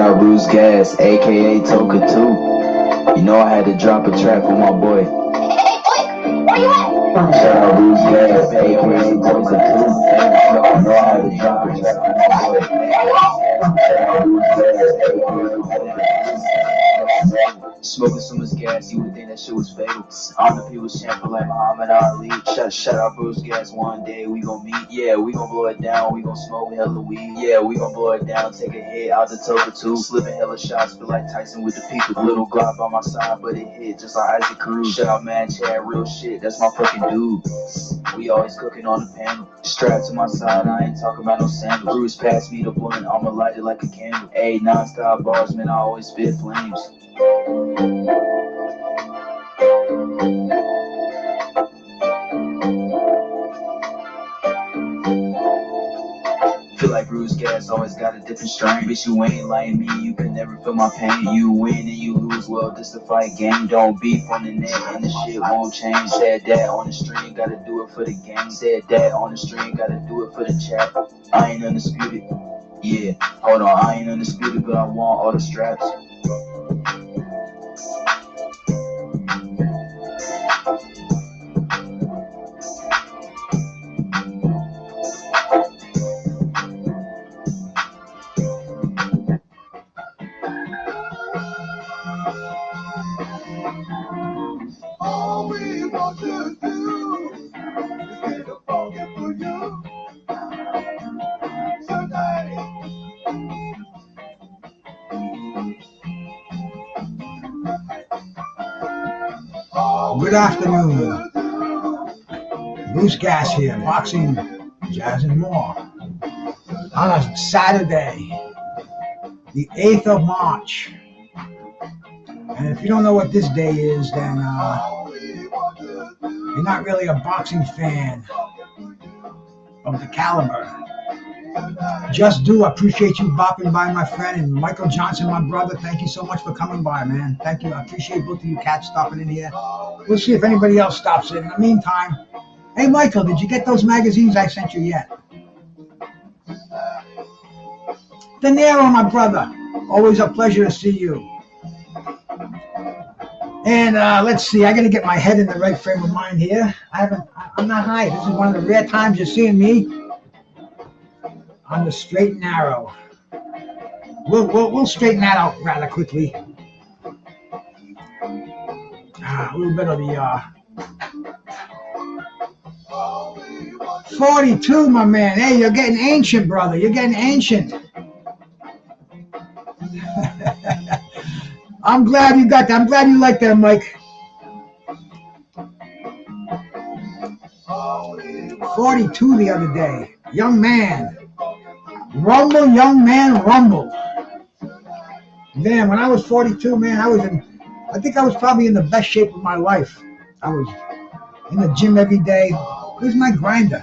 out Bruce Gas, aka Toka 2. You know I had to drop a track for my boy. Where you at? Shout out Bruce Gas, aka Toka 2. You know I had to drop a track for my boy. Shout out Bruce Gas, aka Toka 2. Smoking so much gas, you would think that shit was fatal. I'm the people's champion like Muhammad Ali. Shout out Bruce Gas, one day we gon' meet. Yeah, we gon' blow it down, we gon' smoke hella weed. Yeah, we gon' blow it down, take a hit out the Toka 2. Slipping hella shots, feel like Tyson with the people. Little Glock by my side, but it hit just like Isaac Cruz. Shout out Mad Chad, real shit, that's my fucking dude. We always cooking on the panel. Strapped to my side, I ain't talking about no sandals. Bruce passed me the blunt, I'ma light it like a candle. Ayy, non-stop bars, man, I always spit flames. Feel like Bruce Gas always got a different strain. Bitch, you ain't like me, you can never feel my pain. You win and you lose, well, this the fight game. Don't beef on the net and the shit won't change. Said that on the stream, gotta do it for the game. Said that on the stream, gotta do it for the chat. I ain't undisputed, yeah, hold on, I ain't undisputed, but I want all the straps. All we want to do is get a funky for you tonight. Good afternoon. Bruce Gas here, boxing, jazz, and more. On a Saturday, the 8th of March. And if you don't know what this day is, then you're not really a boxing fan of the caliber. Just do appreciate you bopping by, my friend, and Michael Johnson, my brother. Thank you so much for coming by, man. Thank you. I appreciate both of you cats stopping in here. We'll see if anybody else stops in. In the meantime, hey, Michael, did you get those magazines I sent you yet? De Niro, my brother. Always a pleasure to see you. And let's see, I got to get my head in the right frame of mind here. I'm not high. This is one of the rare times you're seeing me on the straight and narrow. We'll straighten that out rather quickly. A little bit of the 42, my man. Hey, you're getting ancient, brother. You're getting ancient. I'm glad you got that. I'm glad you like that, Mike. 42 the other day. Young man. Rumble, young man, rumble. Man, when I was 42, man, I think I was probably in the best shape of my life. I was in the gym every day. Where's my grinder?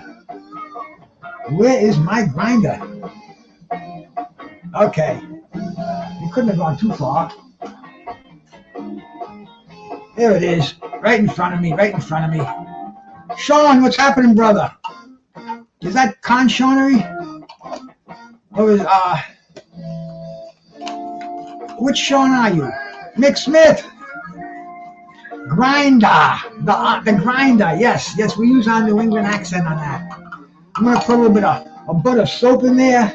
Where is my grinder? Okay. You couldn't have gone too far. There it is, right in front of me, right in front of me. Sean, what's happening, brother? Is that Con Seanery? Or is, which Sean are you? Mick Smith. Grinder, the grinder, yes, we use our New England accent on that. I'm gonna put a little bit of a butt of soap in there.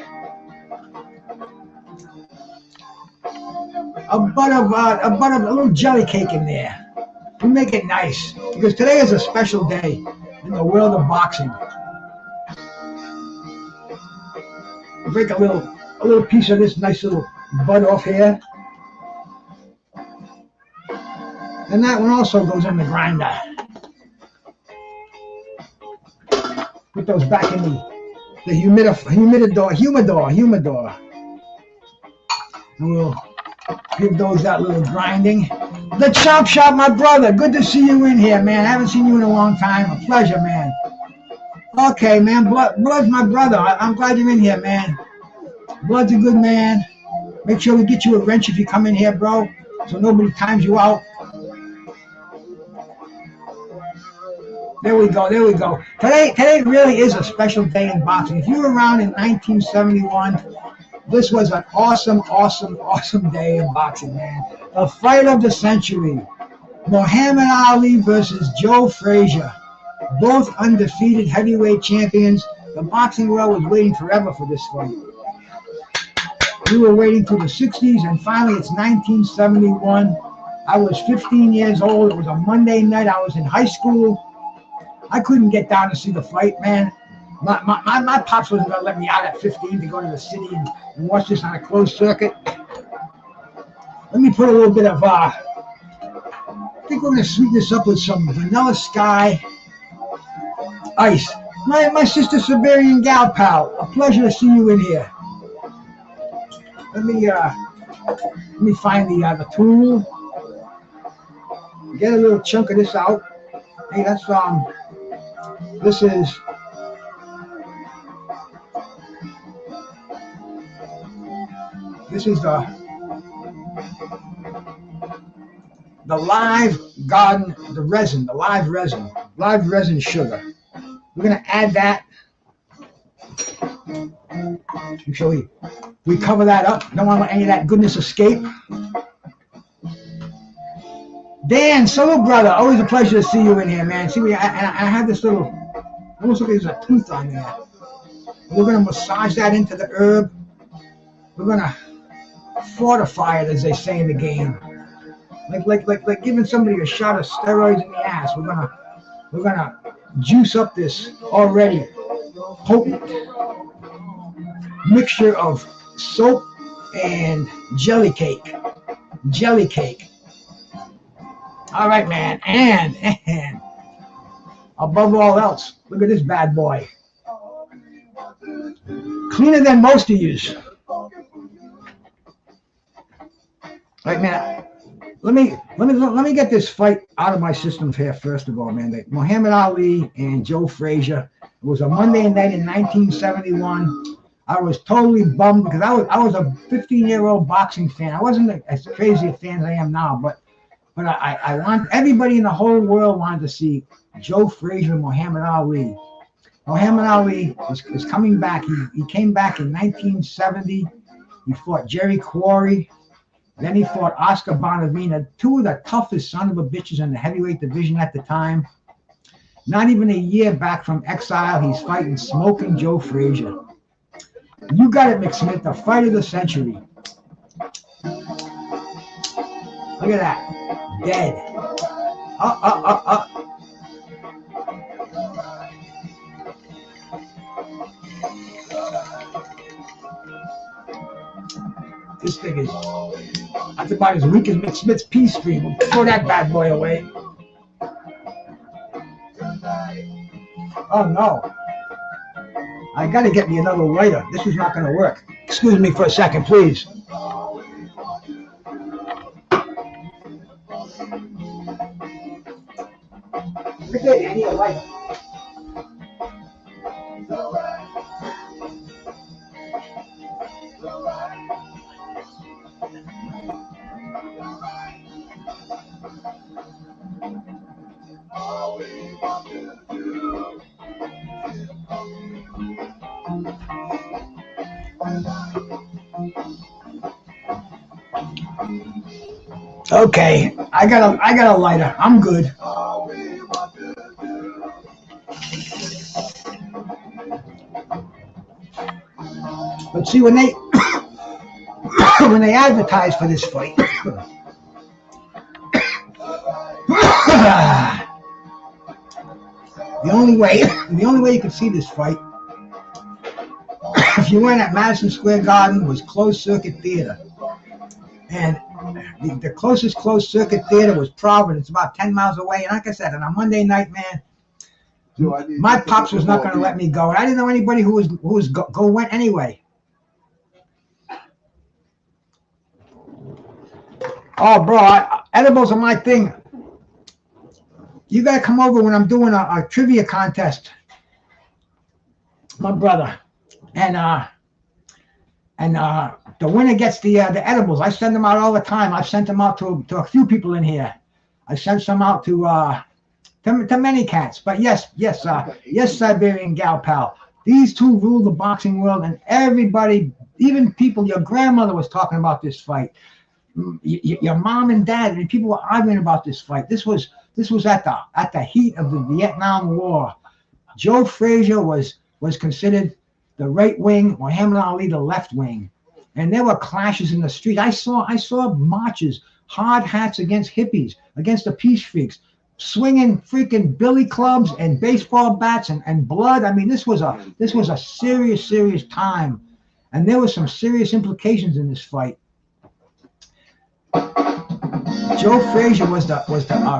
A little jelly cake in there. We make it nice because today is a special day in the world of boxing. Break a little piece of this nice little bud off here, and that one also goes in the grinder. Put those back in the humidor, and we'll give those that little grinding. The Chop Shop, my brother. Good to see you in here, man. I haven't seen you in a long time. A pleasure, man. Okay, man. Blood's my brother. I'm glad you're in here, man. Blood's a good man. Make sure we get you a wrench if you come in here, bro, so nobody times you out. There we go. Today really is a special day in boxing. If you were around in 1971, This was an awesome, awesome, awesome day in boxing, man. The fight of the century. Muhammad Ali versus Joe Frazier. Both undefeated heavyweight champions. The boxing world was waiting forever for this fight. We were waiting through the 60s, and finally it's 1971. I was 15 years old. It was a Monday night. I was in high school. I couldn't get down to see the fight, man. My pops wasn't going to let me out at 15 to go to the city and watch this on a closed circuit. Let me put a little bit of, I think we're going to sweeten this up with some Vanilla Sky ice. My sister Siberian Gal Pal, a pleasure to see you in here. Let me find the tool. Get a little chunk of this out. Hey, that's this is the live garden, the live resin sugar. We're gonna add that. Make sure we cover that up. Don't want to let any of that goodness escape. Dan, solo brother, always a pleasure to see you in here, man. See, I have this little, almost like there's a tooth on there. We're gonna massage that into the herb. We're gonna fortify it, as they say in the game, like giving somebody a shot of steroids in the ass. We're gonna juice up this already potent mixture of soap and jelly cake. All right, man, and above all else, look at this bad boy. Cleaner than most of yous. Right, man. Let me get this fight out of my system here first of all, man. Muhammad Ali and Joe Frazier. It was a Monday night in 1971. I was totally bummed because I was a 15-year-old boxing fan. I wasn't as crazy a fan as I am now, but I want everybody in the whole world wanted to see Joe Frazier and Muhammad Ali. Muhammad Ali is coming back. He came back in 1970. He fought Jerry Quarry. Then he fought Oscar Bonavena, two of the toughest son of a bitches in the heavyweight division at the time. Not even a year back from exile, he's fighting smoking Joe Frazier. You got it, McSmith, the fight of the century. Look at that. Dead. This thing is, that's about as weak as McSmith's pea stream. We'll throw that bad boy away. Oh no. I gotta get me another lighter. This is not gonna work. Excuse me for a second, please. Okay, I need a lighter. Okay, I got a lighter. I'm good. But see, when they when they advertise for this fight, the only way you could see this fight, if you went at Madison Square Garden, was closed circuit theater, and the closest closed circuit theater was Providence, about 10 miles away. And like I said, on a Monday night, man, my pops was not going to let me go. And I didn't know anybody who went anyway. Oh, bro, edibles are my thing. You got to come over when I'm doing a trivia contest, my brother. And the winner gets the edibles. I send them out all the time. I've sent them out to a few people in here. I sent some out to many cats. But yes, Siberian Gal Pal. These two ruled the boxing world, and everybody, even people, your grandmother was talking about this fight. Your mom and dad, and people were arguing about this fight. This was at the heat of the Vietnam War. Joe Frazier was considered the right wing, Muhammad Ali the left wing, and there were clashes in the street. I saw marches, hard hats against hippies, against the peace freaks, swinging freaking billy clubs and baseball bats and blood. I mean, this was a serious time, and there were some serious implications in this fight. Joe Frazier was the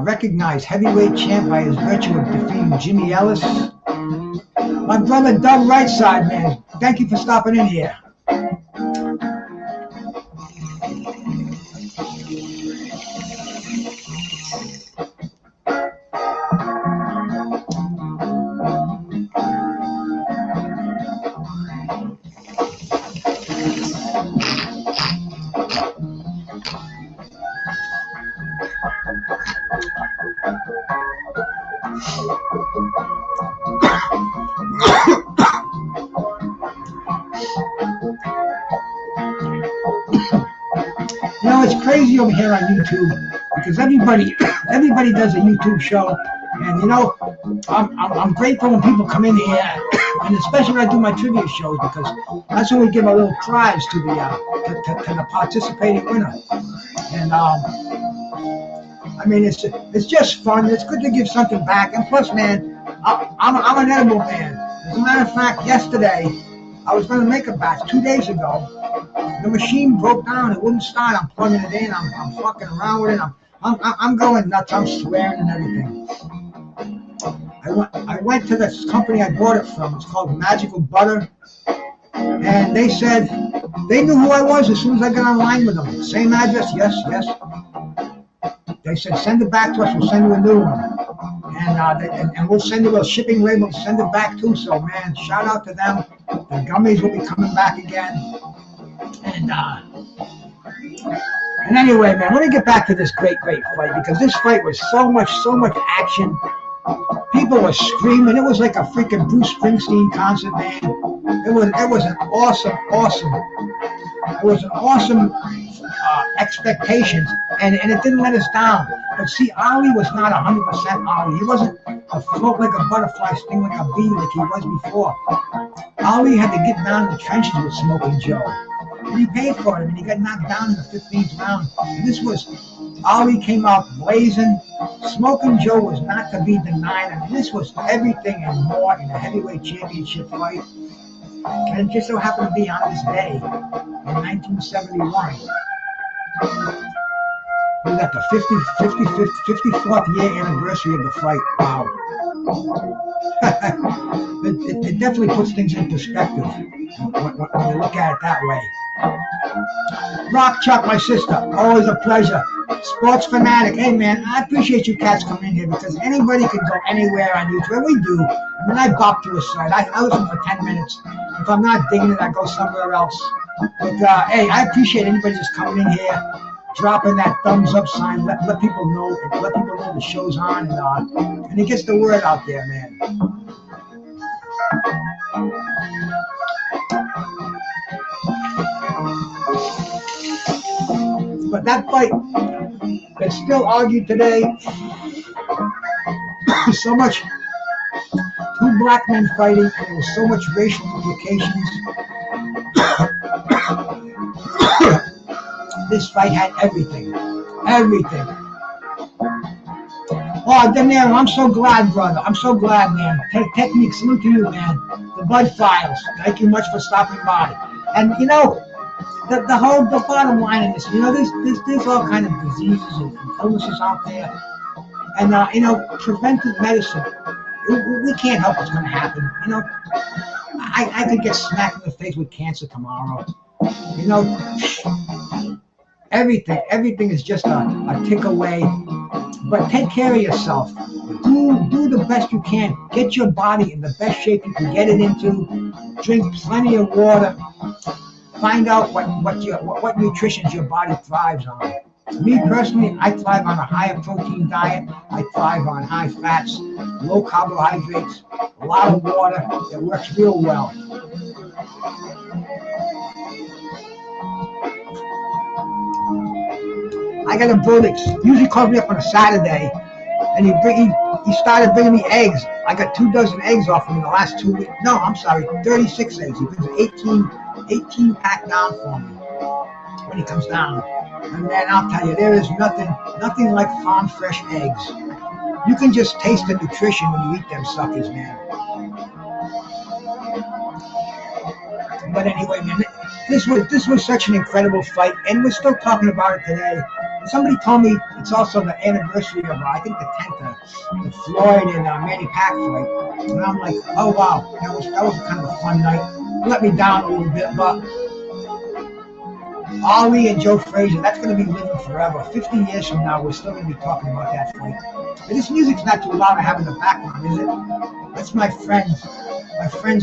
recognized heavyweight champ by his virtue of defeating Jimmy Ellis. My brother Doug Rightside, man, thank you for stopping in here. You know, it's crazy over here on YouTube because everybody does a YouTube show, and you know, I'm grateful when people come in here, and especially when I do my trivia shows because that's when we give a little prize to the participating winner. And I mean, it's just fun. It's good to give something back, and plus, man, I'm an edible man. As a matter of fact, yesterday I was going to make a batch 2 days ago. The machine broke down. It wouldn't start. I'm plugging it in. I'm fucking around with it. I'm going nuts. I'm swearing and everything. I went to this company I bought it from. It's called Magical Butter. And they said they knew who I was as soon as I got online with them. Same address. Yes. They said, send it back to us. We'll send you a new one. And we'll send you a shipping label to send it back to. So, man, shout out to them. The gummies will be coming back again. And anyway, man, let me get back to this great fight because this fight was so much action. People were screaming. It was like a freaking Bruce Springsteen concert, man. It was an awesome expectations, and it didn't let us down. But see, Ali was not 100% Ali. He wasn't afloat like a butterfly, sting like a bee like he was before. Ali had to get down in the trenches with Smoking Joe. And he paid for it, and he got knocked down in the 15th round. And this was, Ali came out blazing. Smoking Joe was not to be denied. I mean, this was everything and more in a heavyweight championship fight. And it just so happened to be on this day in 1971. We got the 54th year anniversary of the fight. Wow. It definitely puts things in perspective when you look at it that way. Rock Chuck, my sister, always a pleasure. Sports fanatic, hey man, I appreciate you cats coming in here because anybody can go anywhere on YouTube. And we do. I mean, I bop to a site. I listen for 10 minutes. If I'm not digging it, I go somewhere else. But hey, I appreciate anybody just coming in here, dropping that thumbs up sign, let people know the show's on, and it gets the word out there, man. But that fight is still argued today. So much, two black men fighting, and there was so much racial implications. This fight had everything. Oh, Danero, I'm so glad, brother. I'm so glad, man. Technique, salute to you, man. The Bud Files, thank you much for stopping by. And, you know, the bottom line in this, you know, there's all kind of diseases and illnesses out there. And, you know, preventive medicine, we can't help what's going to happen. You know, I could get smacked in the face with cancer tomorrow. You know, everything is just a tick away. But take care of yourself. Do the best you can. Get your body in the best shape you can get it into. Drink plenty of water. Find out what nutrition your body thrives on. Me personally, I thrive on a higher protein diet. I thrive on high fats, low carbohydrates, a lot of water. It works real well. I got a bro that usually calls me up on a Saturday, and he started bringing me eggs. I got 2 dozen eggs off him in the last 2 weeks. No, I'm sorry, 36 eggs. He brings 18 pack down for me when he comes down. And man, I'll tell you, there is nothing like farm fresh eggs. You can just taste the nutrition when you eat them suckers, man. But anyway, man, this was such an incredible fight, and we're still talking about it today. Somebody told me it's also the anniversary of, I think, the 10th, the Floyd and Manny Pac fight. And I'm like, oh wow, that was kind of a fun night. It let me down a little bit, but Ali and Joe Frazier, that's going to be living forever. 50 years from now, we're still going to be talking about that fight. But this music's not too loud to have in the background, is it? That's my friends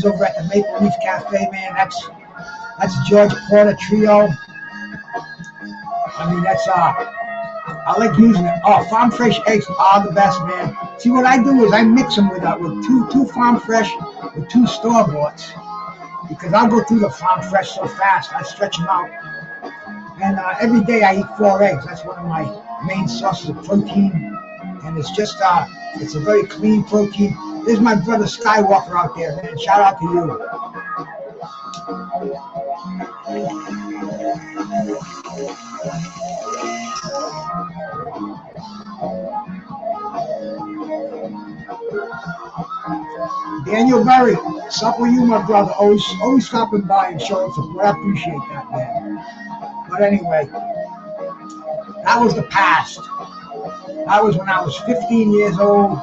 over at the Maple Leaf Cafe, man. That's George Porter Trio. I mean, I like using it. Oh, farm fresh eggs are the best, man. See, what I do is I mix them with two farm fresh with 2 store-boughts, because I'll go through the farm fresh so fast. I stretch them out. And every day I eat 4 eggs. That's one of my main sources of protein. And it's just, it's a very clean protein. There's my brother Skywalker out there, man. Shout out to you. Daniel Berry, sup with you, my brother. Always stopping by and showing support. I appreciate that, man. But anyway, that was the past. That was when I was 15 years old,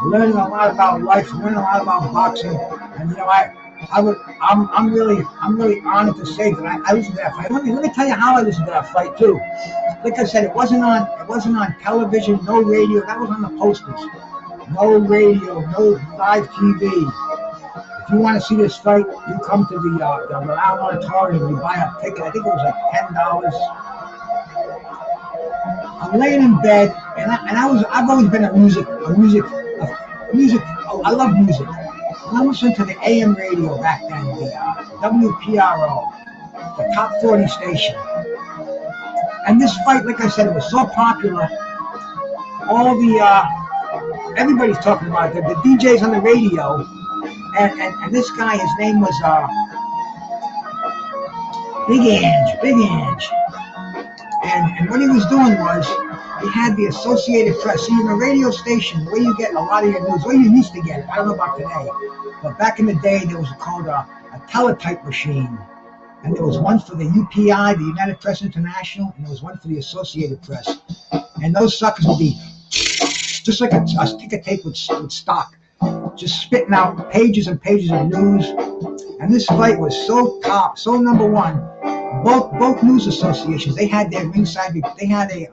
learning a lot about life, learning a lot about boxing, and you know, I'm really honored to say that I listened to that fight. Let me tell you how I listened to that fight too. Like I said, it wasn't on television, no radio. That was on the posters. No radio, no live TV. If you want to see this fight, you come to the Rhode Auditorium. You buy a ticket. I think it was like $10. I'm laying in bed, and I've always been a music. I love music. And I listened to the AM radio back then, the WPRO, the top 40 station. And this fight, like I said, it was so popular. Everybody's talking about it. The DJs on the radio, and this guy, his name was Big Ange. And what he was doing was, he had the Associated Press. See, in a radio station, the way you get a lot of your news, the way you used to get it, I don't know about today, but back in the day, there was called a teletype machine. And there was one for the UPI, the United Press International, and there was one for the Associated Press. And those suckers would be just like a ticker tape with stock, just spitting out pages and pages of news. And this fight was so top, so number one. Both news associations, they had their ringside. They had a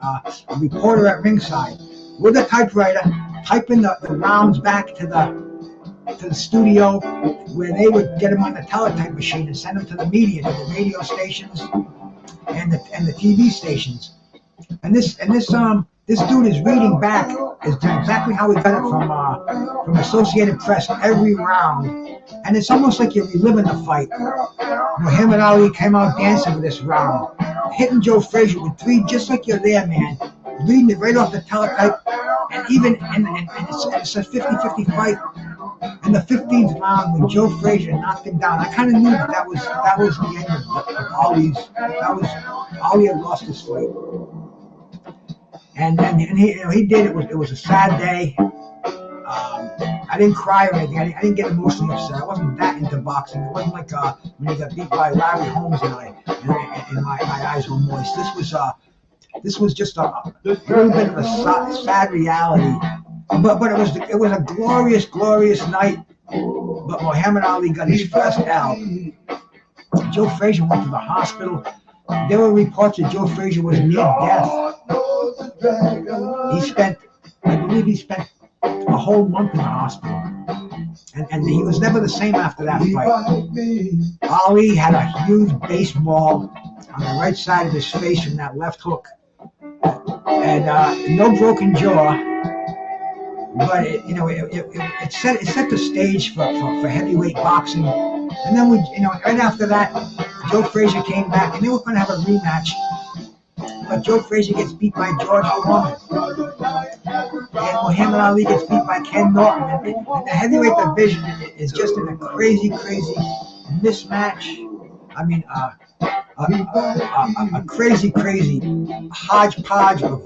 reporter at ringside with a typewriter, typing the rounds back to the studio, where they would get them on the teletype machine and send them to the media, to the radio stations and the TV stations. And this dude is reading back exactly how he got it from Associated Press, every round. And it's almost like you're reliving the fight. Muhammad Ali came out dancing with this round, hitting Joe Frazier with 3, just like you're there, man. Reading it right off the teletype, and it's a 50-50 fight. In the 15th round, when Joe Frazier knocked him down, I kind of knew that was the end of Ali's. Ali had lost his fight, and he did. It was a sad day. I didn't cry or anything. I didn't get emotionally upset. I wasn't that into boxing. It wasn't like when he got beat by Larry Holmes and my eyes were moist. This was just a little bit of a sad reality. But it was a glorious night. But Muhammad Ali got his first L. Joe Frazier went to the hospital. There were reports that Joe Frazier was near death. I believe he spent a whole month in the hospital. And he was never the same after that fight. Ali had a huge baseball on the right side of his face from that left hook. and no broken jaw. But it set the stage for heavyweight boxing. And then right after that, Joe Frazier came back, and they were going to have a rematch. But Joe Frazier gets beat by George Foreman, and Muhammad Ali gets beat by Ken Norton. And the heavyweight division is just in a crazy mismatch. I mean, a crazy hodgepodge of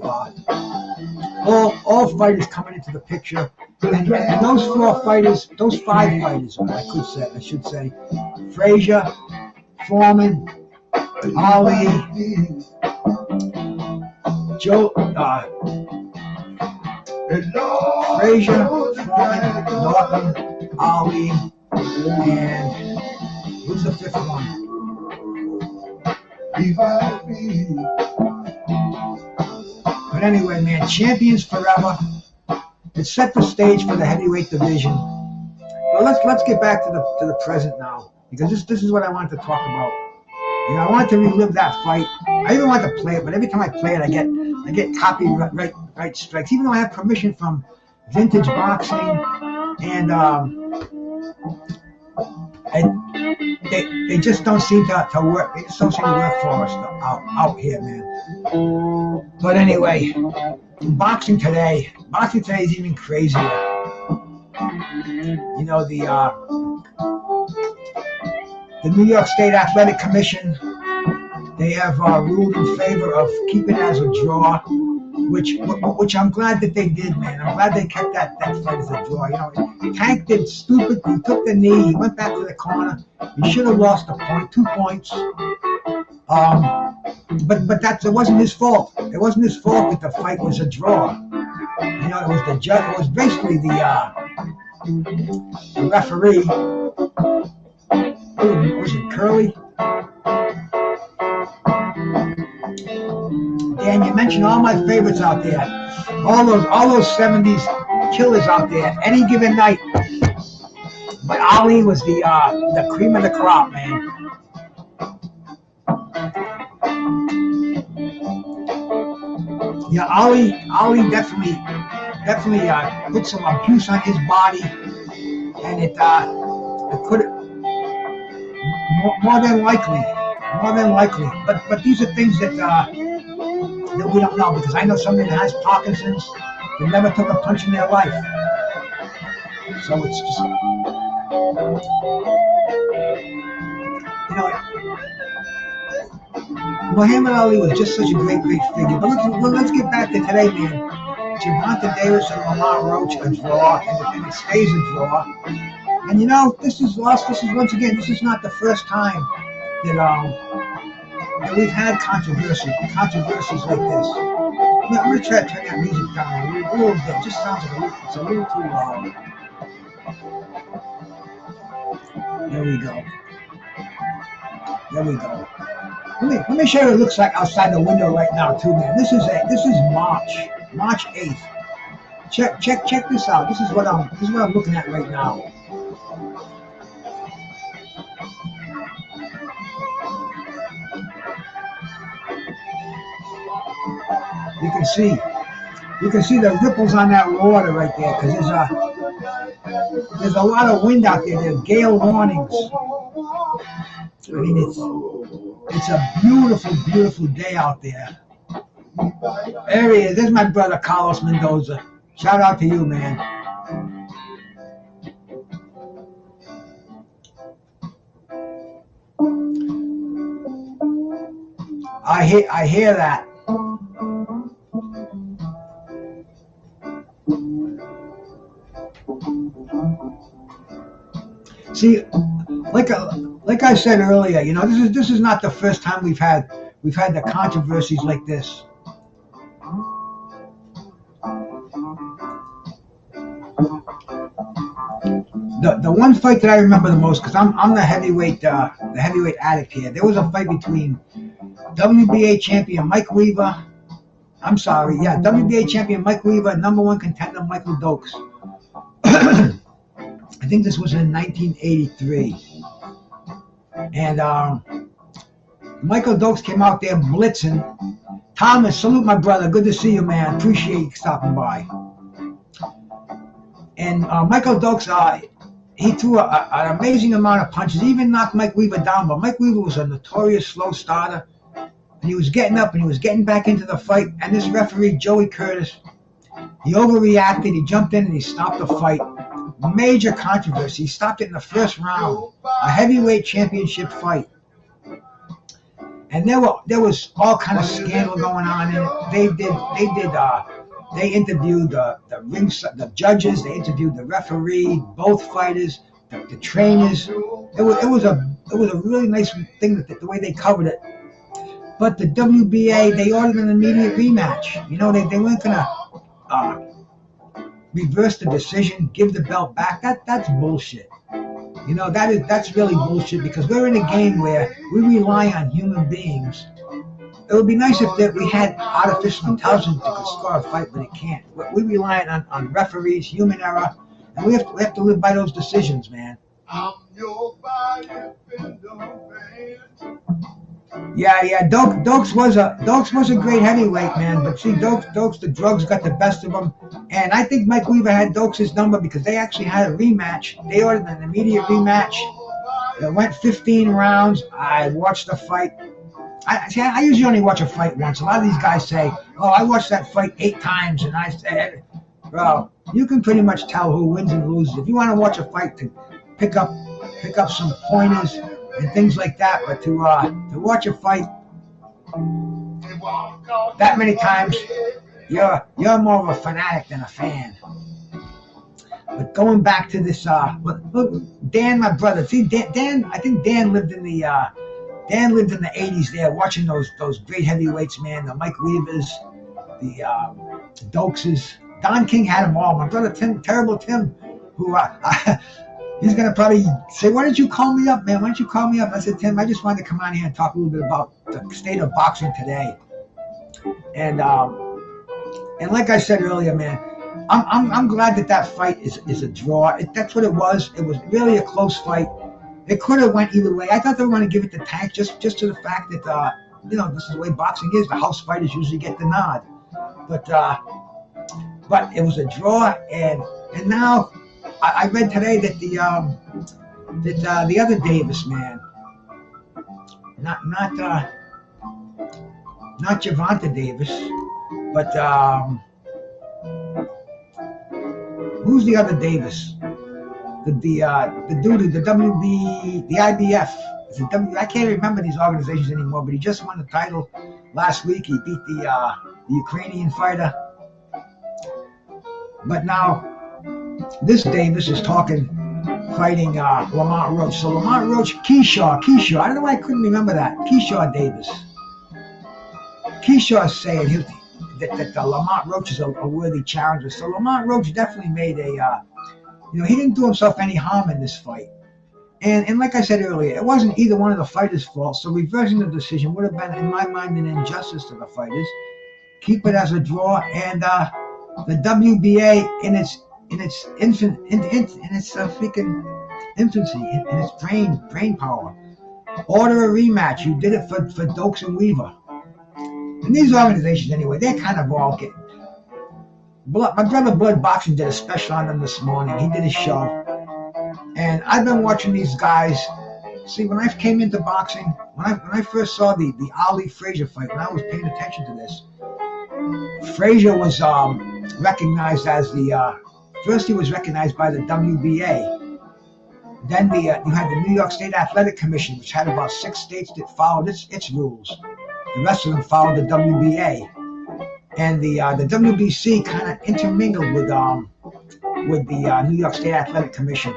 all fighters coming into the picture. And those five fighters, I should say, Frazier, Foreman, Ali, Joe, Frazier, Foreman, Norton, Ali, and who's the fifth one? But anyway, man, champions forever. It set the stage for the heavyweight division. But let's get back to the present now, because this is what I wanted to talk about. I wanted to relive that fight. I even want to play it, but every time I play it, I get copyright strikes, even though I have permission from Vintage Boxing and they just don't seem to work. They just don't seem to work for us out here, man. But anyway, boxing today is even crazier. The New York State Athletic Commission, they have ruled in favor of keeping it as a draw, which I'm glad that they did, man. I'm glad they kept that fight as a draw. Tank did stupid. He took the knee. He went back to the corner. He should have lost a point, 2 points. But it wasn't his fault. It wasn't his fault that the fight was a draw. It was the judge. It was basically the referee. Was it Curly? Dan, you mentioned all my favorites out there. All those 70s killers out there, any given night. But Ali was the cream of the crop, man. Yeah, Ali definitely put some abuse on his body, and it could more than likely. But these are things that we don't know, because I know somebody that has Parkinson's that never took a punch in their life. So it's just, Muhammad Ali was just such a great figure. But let's get back to today, man. Gervonta Davis and Lamar Roach a draw, and it stays a draw. And this is once again, this is not the first time that we've had controversies like this. I'm going to try to turn that music down a little bit. It just sounds like it's a little too loud. There we go. Let me show you what it looks like outside the window right now too, man. This is March 8th. Check this out. This is what I'm looking at right now. You can see the ripples on that water right there, because there's a lot of wind out there. There's gale warnings. I mean, it's a beautiful day out there. There he is. There's my brother Carlos Mendoza. Shout out to you, man. I hear that. See, like I said earlier, this is not the first time we've had the controversies like this. The one fight that I remember the most, because I'm the heavyweight addict here. There was a fight between WBA champion Mike Weaver. WBA champion Mike Weaver, number one contender Michael Dokes. I think this was in 1983. And Michael Dokes came out there blitzing, Thomas, salute my brother. Good to see you, man. Appreciate you stopping by. And Michael Dokes, he threw an amazing amount of punches. He even knocked Mike Weaver down, but Mike Weaver was a notorious slow starter. And he was getting up and he was getting back into the fight. And this referee, Joey Curtis, he overreacted. He jumped in and he stopped the fight. Major controversy. He stopped it in the first round. A heavyweight championship fight. And there was all kind of scandal going on in it. They interviewed the judges. They interviewed the referee, both fighters, the trainers. It was a really nice thing that the way they covered it. But the WBA, they ordered an immediate rematch. You know, they weren't gonna reverse the decision, give the belt back. That's bullshit. You know, that's really bullshit because we're in a game where we rely on human beings. It would be nice if we had artificial intelligence that could score a fight, but it can't. We rely on referees, human error, and we have to live by those decisions, man. Yeah. Dokes was a great heavyweight, man. But see, Dokes, the drugs got the best of him, and I think Mike Weaver had Dokes' number because they actually had a rematch. They ordered an immediate rematch. It went 15 rounds. I watched the fight. I usually only watch a fight once. A lot of these guys say, "Oh, I watched that fight 8 times," and I said, "Bro, you can pretty much tell who wins and loses. If you want to watch a fight, to pick up some pointers and things like that. But to watch a fight that many times, you're more of a fanatic than a fan." But going back to this, look, Dan, my brother. See, Dan, I think Dan lived in the 80s there, watching those great heavyweights, man. The Mike Weavers, the Dokeses. Don King had them all. My brother Tim, Terrible Tim, who he's gonna probably say, "Why didn't you call me up, man? Why didn't you call me up?" I said, "Tim, I just wanted to come on here and talk a little bit about the state of boxing today." And like I said earlier, man, I'm glad that fight is a draw. That's what it was. It was really a close fight. It could have went either way. I thought they were going to give it to Tank just to the fact that this is the way boxing is. The house fighters usually get the nod, but it was a draw. And now I read today that the other Davis, man, not Gervonta Davis, but who's the other Davis? The dude, the WB, the IBF. I can't remember these organizations anymore, but he just won the title last week. He beat the Ukrainian fighter. But now this Davis is fighting Lamont Roach. So Lamont Roach, Keyshaw. I don't know why I couldn't remember that. Keyshaw Davis. Keyshaw is saying that Lamont Roach is a worthy challenger. So Lamont Roach definitely made he didn't do himself any harm in this fight. And like I said earlier, it wasn't either one of the fighters' fault. So reversing the decision would have been, in my mind, an injustice to the fighters. Keep it as a draw, and the WBA in its freaking infancy, in its brain power, order a rematch. You did it for Dokes and Weaver. And these organizations, anyway, they're kind of all getting. My brother Blood Boxing did a special on them this morning. He did a show. And I've been watching these guys. See, when I came into boxing, when I first saw the Ali Frazier fight, when I was paying attention to this, Frazier was recognized as first he was recognized by the WBA. Then you had the New York State Athletic Commission, which had about 6 states that followed its rules. The rest of them followed the WBA. And the WBC kind of intermingled with the New York State Athletic Commission.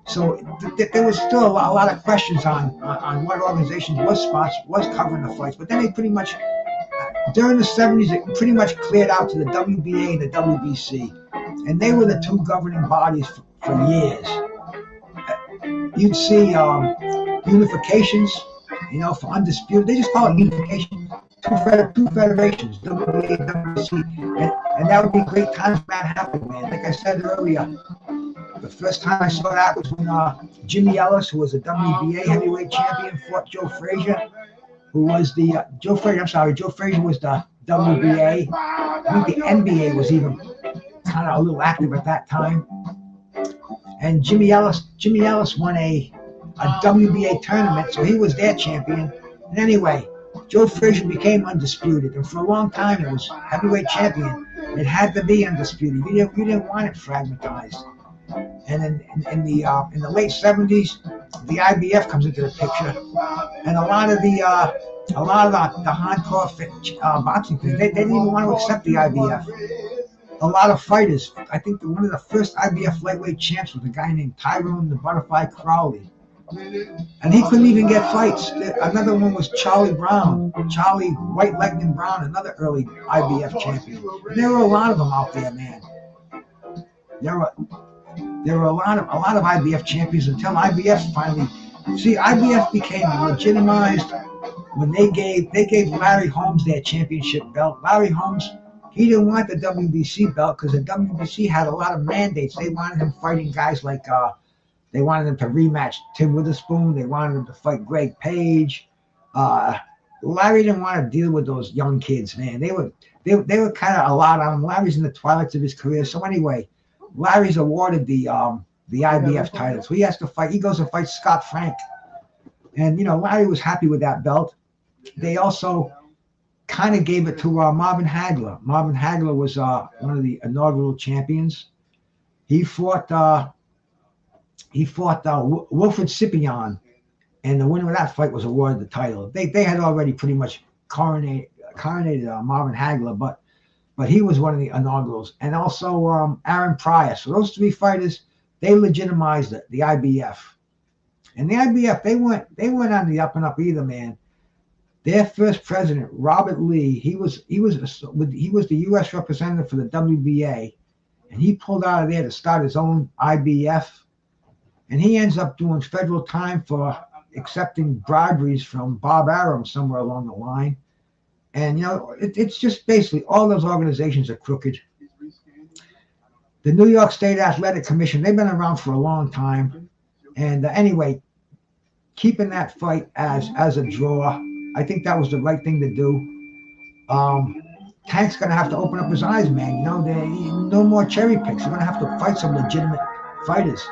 So there was still a lot of questions on what organization was covering the fights. But then they pretty much, during the 70s, it pretty much cleared out to the WBA and the WBC. And they were the two governing bodies for years. You'd see unifications, for undisputed. They just call it unification. Two federations, WBA and WBC, and that would be great times when that happened, man. Like I said earlier, the first time I saw that was when Jimmy Ellis, who was a WBA heavyweight champion, fought Joe Frazier, who was the Joe Frazier. I'm sorry, Joe Frazier was the WBA. I think the NBA was even kind of a little active at that time. And Jimmy Ellis won a WBA tournament, so he was their champion. And anyway, Joe Frazier became undisputed, and for a long time it was heavyweight champion. It had to be undisputed. You didn't want it fragmentized. And in the late '70s, the IBF comes into the picture, and a lot of the hardcore boxing fans they didn't even want to accept the IBF. A lot of fighters. I think one of the first IBF lightweight champs was a guy named Tyrone the Butterfly Crowley. And he couldn't even get fights. Another one was Charlie Brown. Charlie White-Legged Brown, another early IBF champion. And there were a lot of them out there, man. There were a lot of IBF champions until IBF finally. See, IBF became legitimized when they gave Larry Holmes their championship belt. Larry Holmes, he didn't want the WBC belt because the WBC had a lot of mandates. They wanted him fighting guys like they wanted him to rematch Tim Witherspoon. They wanted him to fight Greg Page. Larry didn't want to deal with those young kids, man. They were kind of a lot on him. Larry's in the twilights of his career. So anyway, Larry's awarded the IBF title. So he has to fight. He goes and fights Scott Frank. And, Larry was happy with that belt. They also kind of gave it to Marvin Hagler. Marvin Hagler was one of the inaugural champions. He fought Wilfred Scipion, and the winner of that fight was awarded the title. They had already pretty much coronated Marvin Hagler, but he was one of the inaugurals, and also Aaron Pryor. So those three fighters, they legitimized the IBF, and the IBF they weren't on the up and up either, man. Their first president, Robert Lee, he was the U.S. representative for the WBA, and he pulled out of there to start his own IBF. And he ends up doing federal time for accepting briberies from Bob Arum somewhere along the line. And, it's just basically all those organizations are crooked. The New York State Athletic Commission, they've been around for a long time. And anyway, keeping that fight as a draw, I think that was the right thing to do. Tank's going to have to open up his eyes, man. No more cherry picks. You're going to have to fight some legitimate fighters.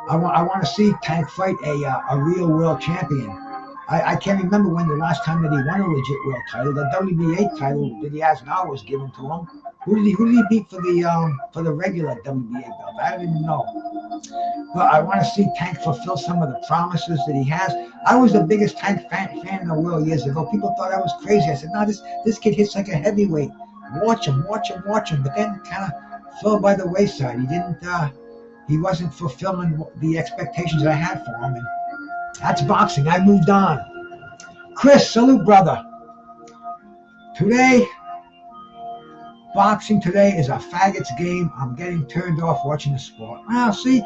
I want to see Tank fight a real world champion. I can't remember when the last time that he won a legit world title. The WBA title that he has now was given to him. Who did he beat for the regular WBA belt? I don't even know. But I want to see Tank fulfill some of the promises that he has. I was the biggest Tank fan in the world years ago. People thought I was crazy. I said, no, this kid hits like a heavyweight. Watch him. But then kind of fell by the wayside. He wasn't fulfilling the expectations that I had for him. And that's boxing. I moved on. Chris, salute, brother. Boxing today is a faggot's game. I'm getting turned off watching the sport. Well, see,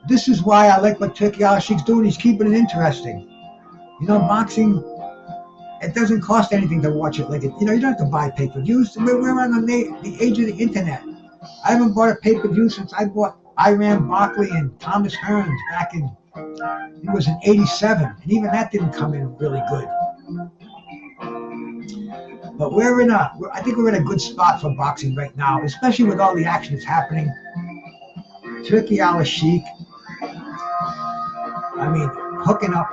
this is why I like what Turki Alashik's doing. He's keeping it interesting. Boxing, it doesn't cost anything to watch it. Like you don't have to buy pay-per-views. We're on the age of the internet. I haven't bought a pay-per-view since I bought Iran Barkley and Thomas Hearns back in, it was in '87, and even that didn't come in really good. But I think we're in a good spot for boxing right now, especially with all the action that's happening. Turki Alashik, hooking up.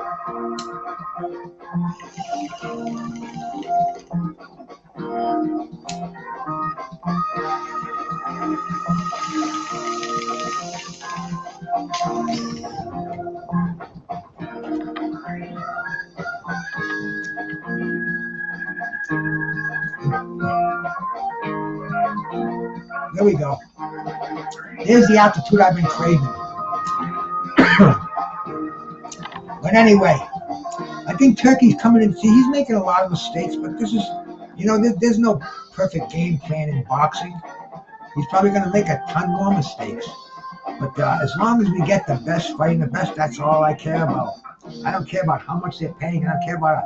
There we go. There's the altitude I've been craving. But anyway, I think Turki's coming in. See, he's making a lot of mistakes, but this is, there's no perfect game plan in boxing. He's probably going to make a ton more mistakes. But as long as we get the best fighting the best, that's all I care about. I don't care about how much they're paying. I don't care about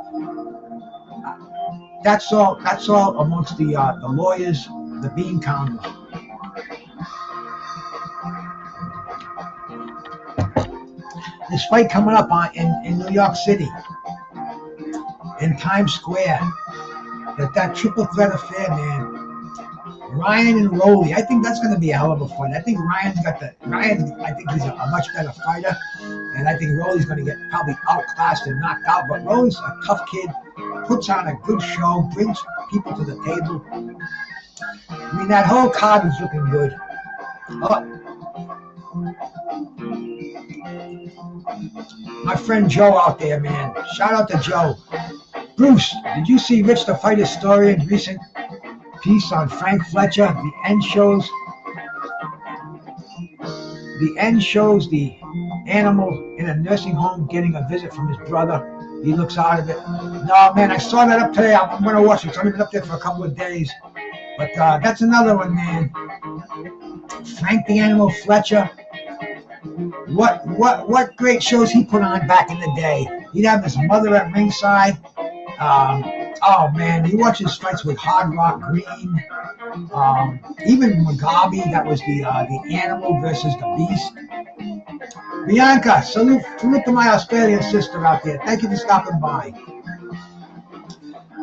that's all amongst the lawyers, the bean counters. This fight coming up in New York City. In in Times Square. That triple threat affair, man. Ryan and Rolly. I think that's going to be a hell of a fight. I think I think he's a much better fighter. And I think Rolly's going to get probably outclassed and knocked out. But Rolly's a tough kid, puts on a good show, brings people to the table. I mean, that whole card is looking good. My friend Joe out there, man. Shout out to Joe. Bruce, did you see Rich the Fighter's story in recent piece on Frank Fletcher? The end shows the animal in a nursing home getting a visit from his brother. He looks out of it. No, man, I saw that up today. I'm going to watch it. It's only been up there for a couple of days. But that's another one, man. Frank the Animal Fletcher. What great shows he put on back in the day. He'd have his mother at ringside. Oh man, you watch his fights with Hard Rock Green. Even Mugabe, that was the Animal versus the Beast. Bianca, salute to my Australian sister out there. Thank you for stopping by.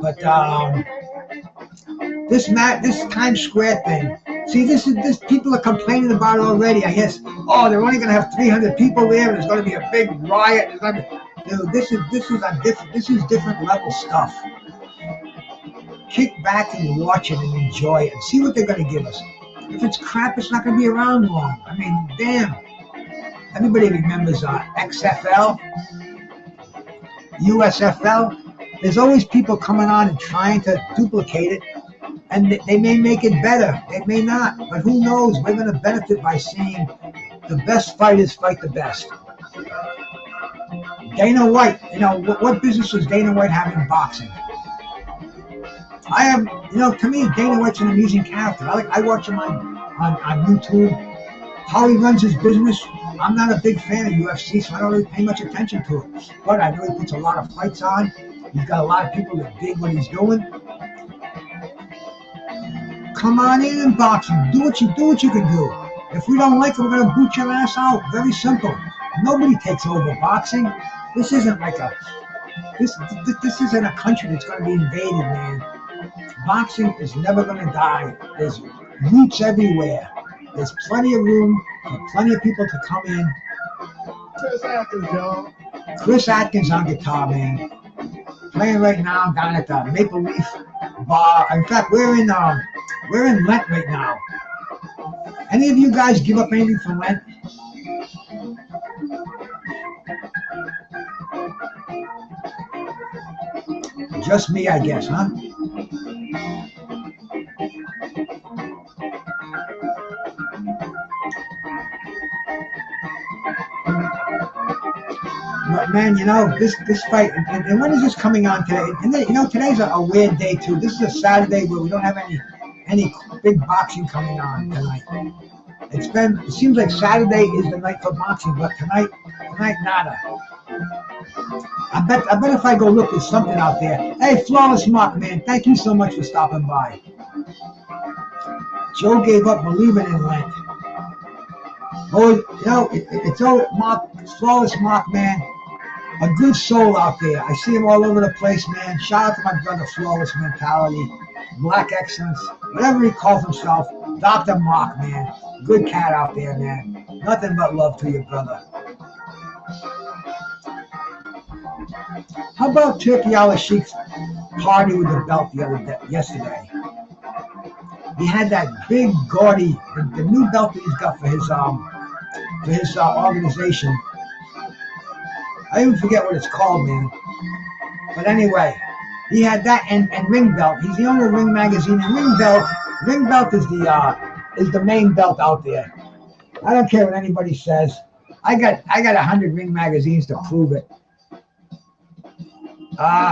But this Times Square thing. See, this people are complaining about it already. I guess. Oh, they're only going to have 300 people there, and there's going to be a big riot. Dude, this is different level stuff. Kick back and watch it and enjoy it and see what they're going to give us. If it's crap, it's not going to be around long. I mean, damn. Everybody remembers XFL, USFL. There's always people coming on and trying to duplicate it, and they may make it better. They may not, but who knows? We're going to benefit by seeing the best fighters fight the best. Dana White, what business does Dana White have in boxing? To me, Dana White's an amusing character. I watch him on YouTube, how he runs his business. I'm not a big fan of UFC, so I don't really pay much attention to it. But I know he puts a lot of fights on. He's got a lot of people that dig what he's doing. Come on in boxing. Do what you can do. If we don't like it, we're going to boot your ass out. Very simple. Nobody takes over boxing. This isn't like this isn't a country that's going to be invaded, man. Boxing is never going to die. There's roots everywhere. There's plenty of room for plenty of people to come in. Chris Atkins, y'all. Chris Atkins on guitar, man. Playing right now down at the Maple Leaf Bar. In fact, we're in Lent right now. Any of you guys give up anything for Lent? Just me, I guess, huh? But man, this fight, and when is this coming on today? And then, today's a weird day too. This is a Saturday where we don't have any big boxing coming on tonight. It seems like Saturday is the night for boxing, but tonight nada. I bet if I go look, there's something out there. Hey, Flawless Mark, man, thank you so much for stopping by. Joe gave up believing in Lent. Oh, it's old Mark, Flawless Mark, man. A good soul out there. I see him all over the place, man. Shout out to my brother, Flawless Mentality, Black Excellence, whatever he calls himself, Dr. Mark, man. Good cat out there, man. Nothing but love to you, brother. How about Turki Al-Sheikh's party with the belt yesterday? He had that big, gaudy, the new belt that he's got for his organization. I even forget what it's called, man. But anyway, he had that and Ring Belt. He's the owner of Ring Magazine. And Ring Belt is the main belt out there. I don't care what anybody says. I got 100 Ring magazines to prove it.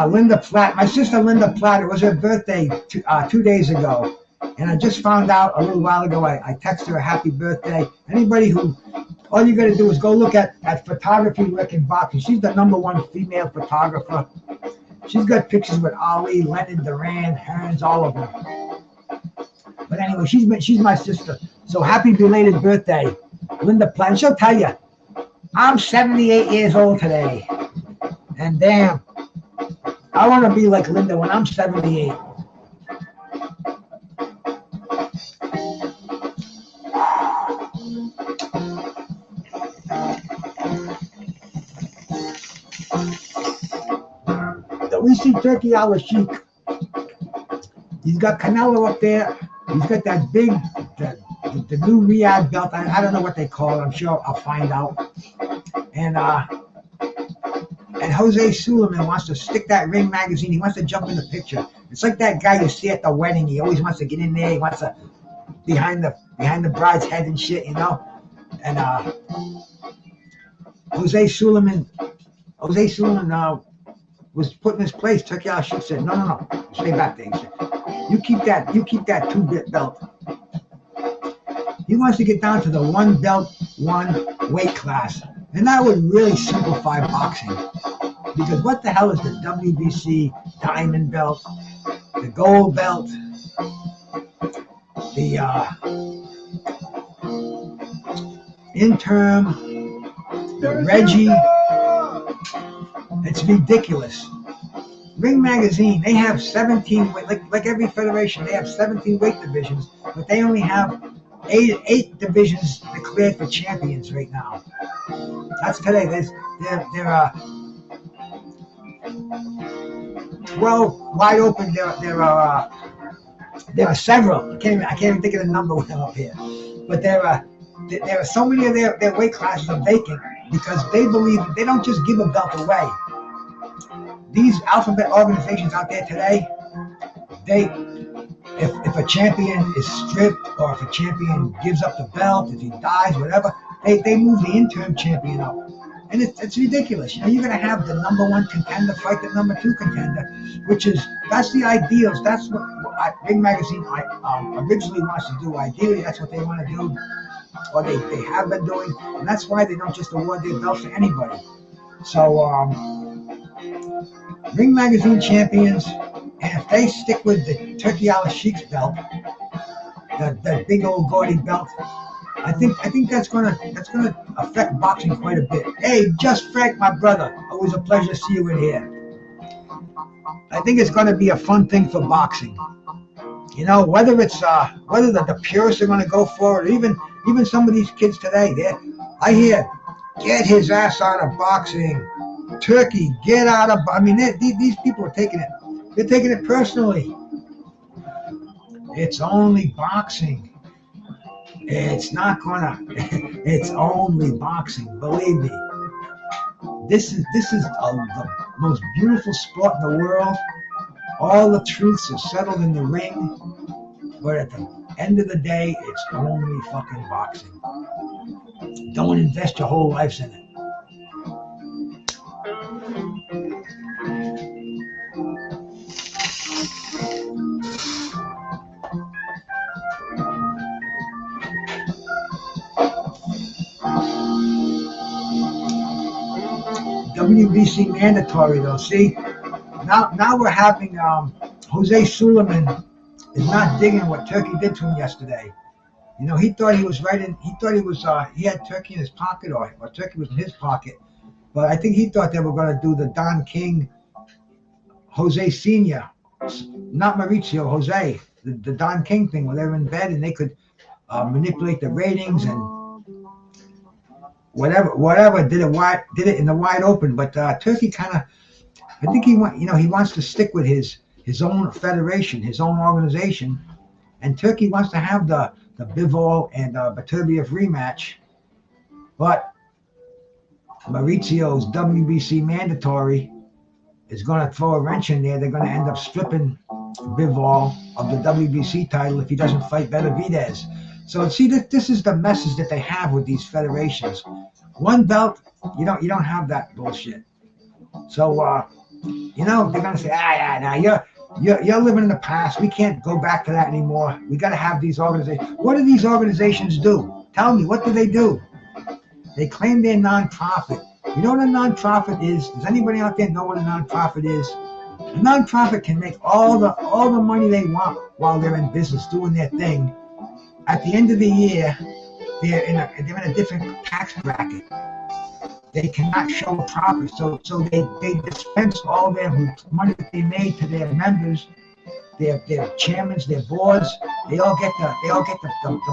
Linda Platt, my sister Linda Platt. It was her birthday 2 days ago, and I just found out a little while ago. I texted her a happy birthday. Anybody all you got to do is go look at Photography Rick and Boxing. She's the #1 female photographer. She's got pictures with Ali, Lenin, Duran, Hearns, all of them. But anyway, she's my sister. So happy belated birthday, Linda Platt. She'll tell you, I'm 78 years old today, and damn, I want to be like Linda when I'm 78. We see Turki Al-Sheikh. He's got Canelo up there. He's got that big, the new Riyadh belt. I don't know what they call it. I'm sure I'll find out. And Jose Suleiman wants to stick that Ring magazine. He wants to jump in the picture. It's like that guy you see at the wedding. He always wants to get in there. He wants to behind the bride's head and shit, you know. And Jose Suleiman was put in his place. Turki Al-Sheikh said, no, stay back there. He said, you keep that 2-bit belt. He wants to get down to the 1 belt, 1 weight class. And that would really simplify boxing. Because what the hell is the WBC diamond belt, the gold belt, the interim, the Reggie? It's ridiculous. Ring Magazine, they have 17, like every federation, they have 17 weight divisions, but they only have eight divisions declared for champions right now. That's today. There are 12 wide open. There are several. I can't even think of the number with them up here. But there are so many of their weight classes are vacant because they believe that they don't just give a belt away. These alphabet organizations out there today, if a champion is stripped or if a champion gives up the belt, if he dies, whatever, they move the interim champion up. And it's ridiculous. You know, you're going to have the number 1 contender fight the number 2 contender, that's the ideals. That's what Ring Magazine originally wants to do. Ideally, that's what they want to do, or they have been doing. And that's why they don't just award their belts to anybody. So, Ring Magazine champions, and if they stick with the Turki Al-Sheikh's belt, that big old gaudy belt, I think that's gonna affect boxing quite a bit. Hey, Just Frank, my brother, always a pleasure to see you in here. I think it's gonna be a fun thing for boxing. You know, whether the purists are gonna go for it, or even some of these kids today, I hear, get his ass out of boxing. Turkey, get out of. I mean, these people are taking it. They're taking it personally. It's only boxing. It's not gonna. It's only boxing. Believe me. This is the most beautiful sport in the world. All the truths are settled in the ring, but at the end of the day, it's only fucking boxing. Don't invest your whole life in it. WBC mandatory though. See, now we're having Jose Suleiman is not digging what Turkey did to him yesterday. You know, he thought he was right in. He thought he had Turkey in his pocket, or Turkey was in his pocket. But I think he thought they were going to do the Don King, Jose Senior, not Mauricio, Jose, the Don King thing, where they were in bed and they could manipulate the ratings and whatever did it in the wide open. But Turkey kind of, I think he wants to stick with his own federation, his own organization, and Turkey wants to have the Bivol and Beterbiev rematch, but Mauricio's WBC mandatory is going to throw a wrench in there. They're going to end up stripping Bivol of the WBC title if he doesn't fight Benavidez. So see, this is the message that they have with these federations. One belt, you don't have that bullshit. So they're going to say, now you're living in the past. We can't go back to that anymore. We got to have these organizations. What do these organizations do? Tell me, what do? They claim they're non-profit. You know what a non-profit is? Does anybody out there know what a non-profit is? A non-profit can make all the money they want while they're in business doing their thing. At the end of the year, they're in a different tax bracket. they cannot show a profit, so they dispense all their money that they made to their members, their chairmen, their boards. They all get the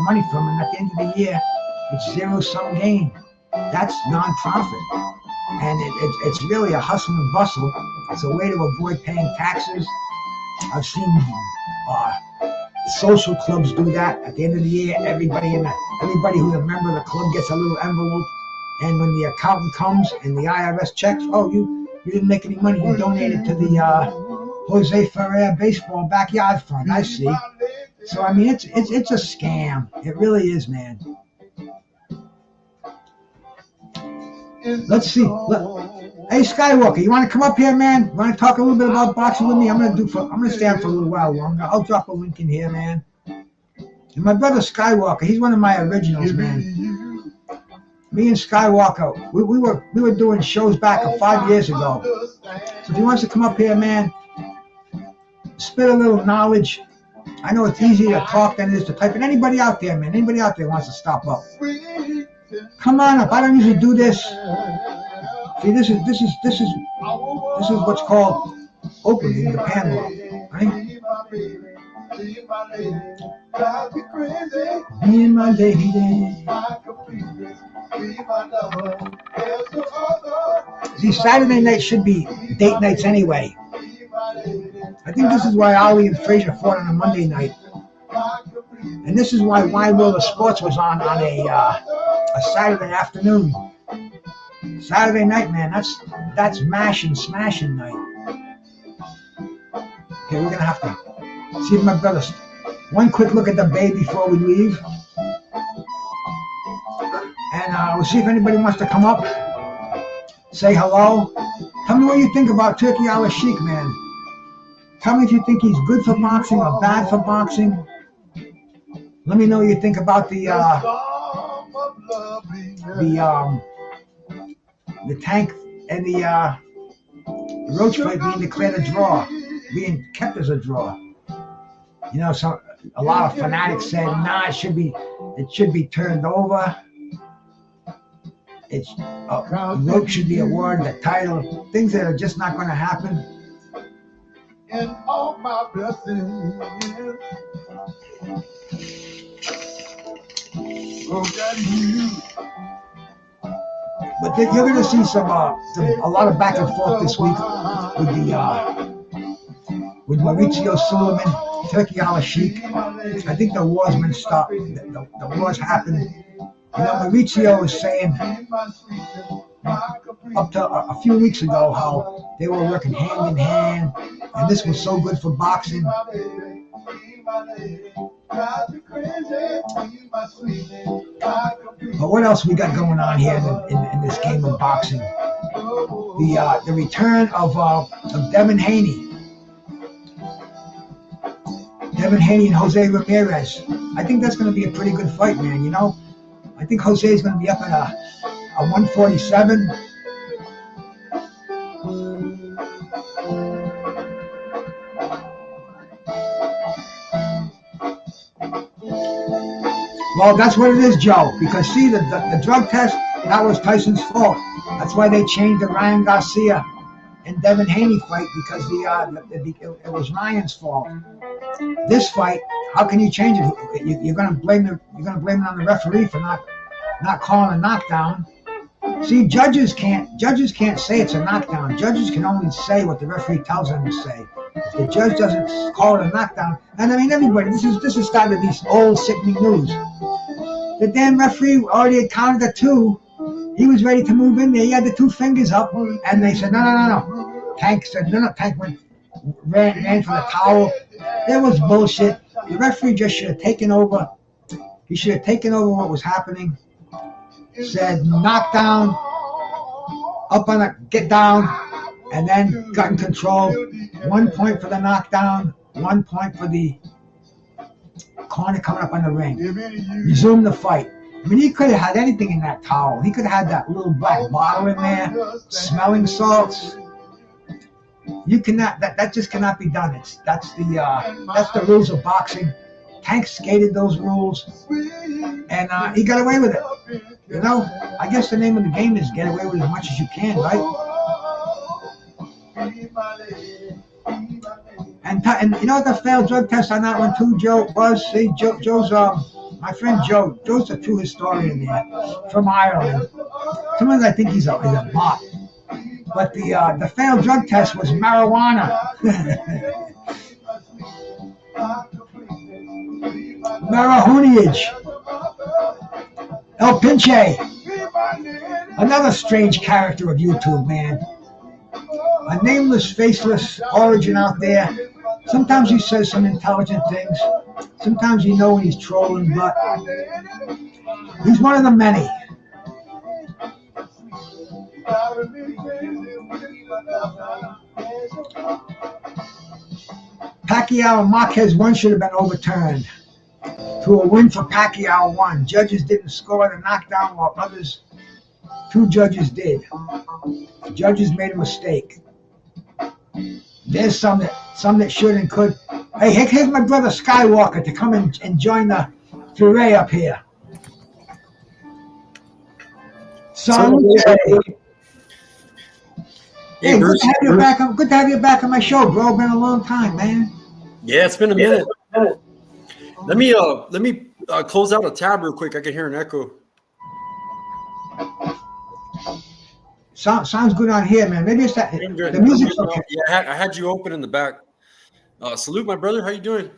money from them. At the end of the year, it's zero-sum gain. That's non-profit, and it's really a hustle and bustle. It's a way to avoid paying taxes. I've seen social clubs do that. At the end of the year, everybody who's a member of the club gets a little envelope, and when the accountant comes and the IRS checks, oh, you didn't make any money, you donated to the Jose Ferrer baseball backyard fund. I see. So I mean, it's a scam. It really is, man. Let's see. Hey, Skywalker, you want to come up here, man? You want to talk a little bit about boxing with me? I'm gonna stay on for a little while longer. I'll drop a link in here, man. And my brother Skywalker, he's one of my originals, man. Me and Skywalker, we were doing shows back 5 years ago. So if he wants to come up here, man, spit a little knowledge. I know it's easier to talk than it is to type. And anybody out there, man, anybody out there wants to stop up, come on up. I don't usually do this. See, this is what's called opening the panel, right? Me and my lady. See, Saturday night should be date nights anyway. I think this is why Ali and Frazier fought on a Monday night, and this is why Wide World of Sports was on a Saturday afternoon. Saturday night, man, that's smashing night. Okay, we're gonna have to see if my brothers. One quick look at the bay before we leave, and we'll see if anybody wants to come up, say hello. Tell me what you think about Turki Al-Sheikh, man. Tell me if you think he's good for boxing or bad for boxing. Let me know what you think about the Tank and the Roach fight being declared a draw, being kept as a draw. You know, so a lot of fanatics said, nah, it should be turned over. Roach should be awarded the title. Things that are just not going to happen. And all my blessings. Oh, God, you. But you're going to see a lot of back and forth this week with Maurizio Sulaiman, Turki Al-Sheikh. I think the war's been stopped. The war's happened. You know, Maurizio was saying up to a few weeks ago how they were working hand in hand, and this was so good for boxing. But what else we got going on here in this game of boxing? The return of Devin Haney. Devin Haney and Jose Ramirez. I think that's going to be a pretty good fight, man. You know, I think Jose is going to be up at a 147. Well, that's what it is, Joe. Because see, the drug test, that was Tyson's fault. That's why they changed the Ryan Garcia and Devin Haney fight, because it was Ryan's fault. This fight, how can you change it? You're gonna blame it on the referee for not calling a knockdown. See, judges can't say it's a knockdown. Judges can only say what the referee tells them to say. If the judge doesn't call it a knockdown, and I mean everybody, this is starting to be old sickening news. The damn referee already had counted the 2. He was ready to move in there. He had the 2 fingers up, and they said no. Tank said no. Tank ran for the towel. It was bullshit. The referee just should have taken over. He should have taken over what was happening. Said knockdown, up on a get down, and then got in control. 1 point for the knockdown, 1 point for the corner coming up on the ring. Resume the fight. I mean, he could have had anything in that towel. He could have had that little black bottle in there, smelling salts. You cannot. That just cannot be done. That's the rules of boxing. Tank skated those rules, and he got away with it. You know, I guess the name of the game is get away with as much as you can, right? And you know what the failed drug test on that one too, Joe, was? See, Joe's my friend Joe. Joe's a true historian there from Ireland. Sometimes I think he's a bot. But the failed drug test was marijuana. Marahuniage. El Pinche. Another strange character of YouTube, man. A nameless, faceless origin out there. Sometimes he says some intelligent things. Sometimes you know when he's trolling, but he's one of the many. Pacquiao and Marquez 1 should have been overturned. To a win for Pacquiao 1. Judges didn't score the knockdown while others, 2 judges did. Judges made a mistake. There's some that should and could. Hey, here's my brother Skywalker to come and join the foray up here. Son, hey, Bruce, good to have you back. Good to have you back on my show, bro. Been a long time, man. Yeah, it's been a minute. Let me close out a tab real quick. I can hear an echo. Sounds good on here, man. Maybe it's that the music's okay. Yeah, I had you open in the back. Salute, my brother. How you doing?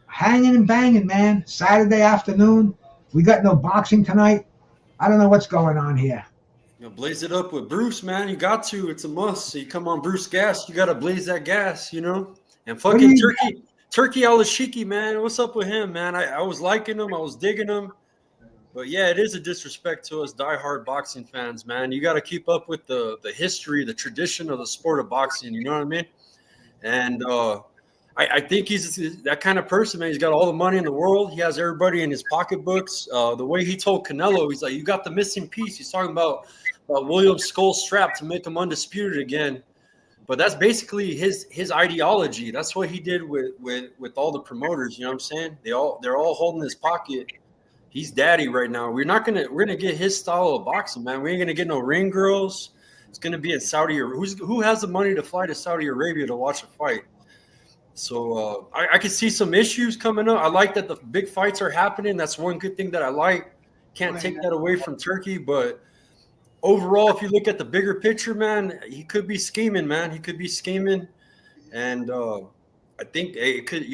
Hanging and banging, man. Saturday afternoon. We got no boxing tonight. I don't know what's going on here. You know, blaze it up with Bruce, man. You got to. It's a must. So you come on Bruce gas. You got to blaze that gas, you know. And fucking Turki Al-Ashiki, man. What's up with him, man? I was liking him. I was digging him. But, yeah, it is a disrespect to us diehard boxing fans, man. You got to keep up with the history, the tradition of the sport of boxing. You know what I mean? And I think he's that kind of person, man. He's got all the money in the world. He has everybody in his pocketbooks. The way he told Canelo, he's like, you got the missing piece. He's talking about Williams' skull strap to make him undisputed again. But that's basically his ideology. That's what he did with all the promoters. You know what I'm saying? They're all holding his pocket. He's daddy right now. We're gonna get his style of boxing, man. We ain't gonna get no ring girls. It's gonna be in Saudi Arabia. Who has the money to fly to Saudi Arabia to watch a fight? So I can see some issues coming up. I like that the big fights are happening. That's one good thing that I like. Can't take that away from Turki, but overall, if you look at the bigger picture, man, he could be scheming, man. He could be scheming, and I think it could,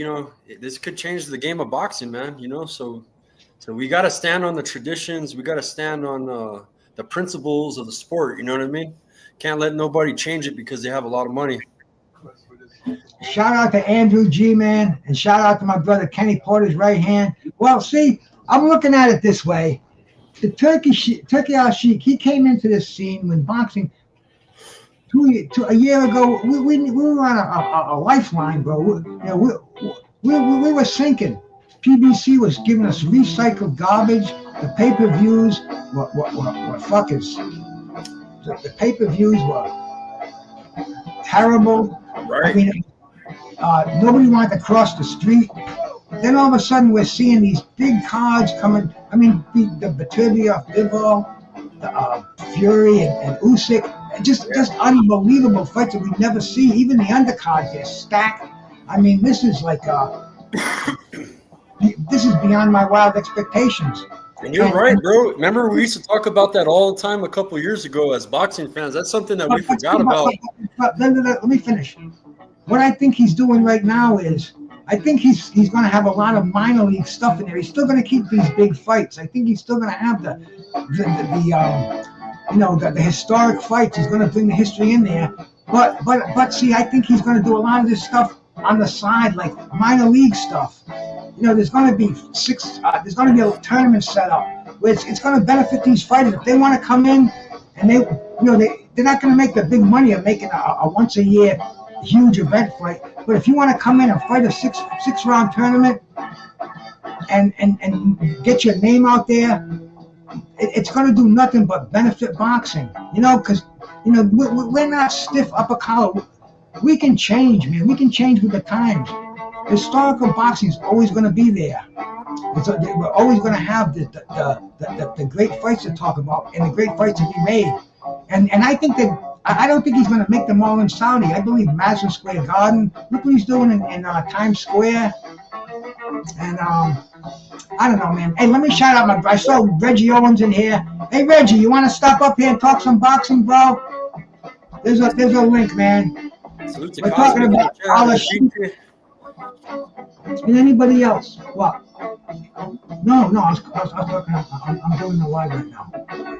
this could change the game of boxing, man. So we got to stand on the traditions. We got to stand on the principles of the sport. You know what I mean? Can't let nobody change it because they have a lot of money. Shout out to Andrew G, man, and shout out to my brother Kenny Porter's right hand. Well, see, I'm looking at it this way. The Turki Al-Sheikh, he came into this scene when boxing a year ago. We were on a lifeline, bro. We were sinking. PBC was giving us recycled garbage. The pay-per-views were fuckers. The pay-per-views were terrible. Right. I mean, nobody wanted to cross the street. Then all of a sudden we're seeing these big cards coming. I mean, the Baturbia, Bivol, the Fury, and Usyk. Just unbelievable fights that we never see. Even the undercards, they're stacked. I mean, this is like this is beyond my wild expectations. And you're right, bro. Remember, we used to talk about that all the time a couple of years ago as boxing fans. That's something that we forgot about. But let me finish. What I think he's doing right now is, I think he's going to have a lot of minor league stuff in there. He's still going to keep these big fights. I think he's still going to have the historic fights. He's going to bring the history in there. But see, I think he's going to do a lot of this stuff on the side, like minor league stuff. There's going to be there's going to be a tournament set up where it's going to benefit these fighters if they want to come in, and they're not going to make the big money of making a once a year huge event fight. But if you want to come in and fight a six round tournament and get your name out there, it's going to do nothing but benefit boxing. Because we're not stiff upper collar. We can change, man. We can change with the times. historical boxing is always going to be there. We're always going to have the great fights to talk about and the great fights to be made. And I think that I don't think he's going to make them all in Saudi. I believe Madison Square Garden. Look what he's doing in Times Square. And I don't know, man. Hey, let me shout out I saw Reggie Owens in here. Hey, Reggie, you want to stop up here and talk some boxing, bro? There's a link, man. Salute to We're talking Cosmic in about the all the chat. shit. And anybody else? What? No, I was talking. I'm doing the live right now.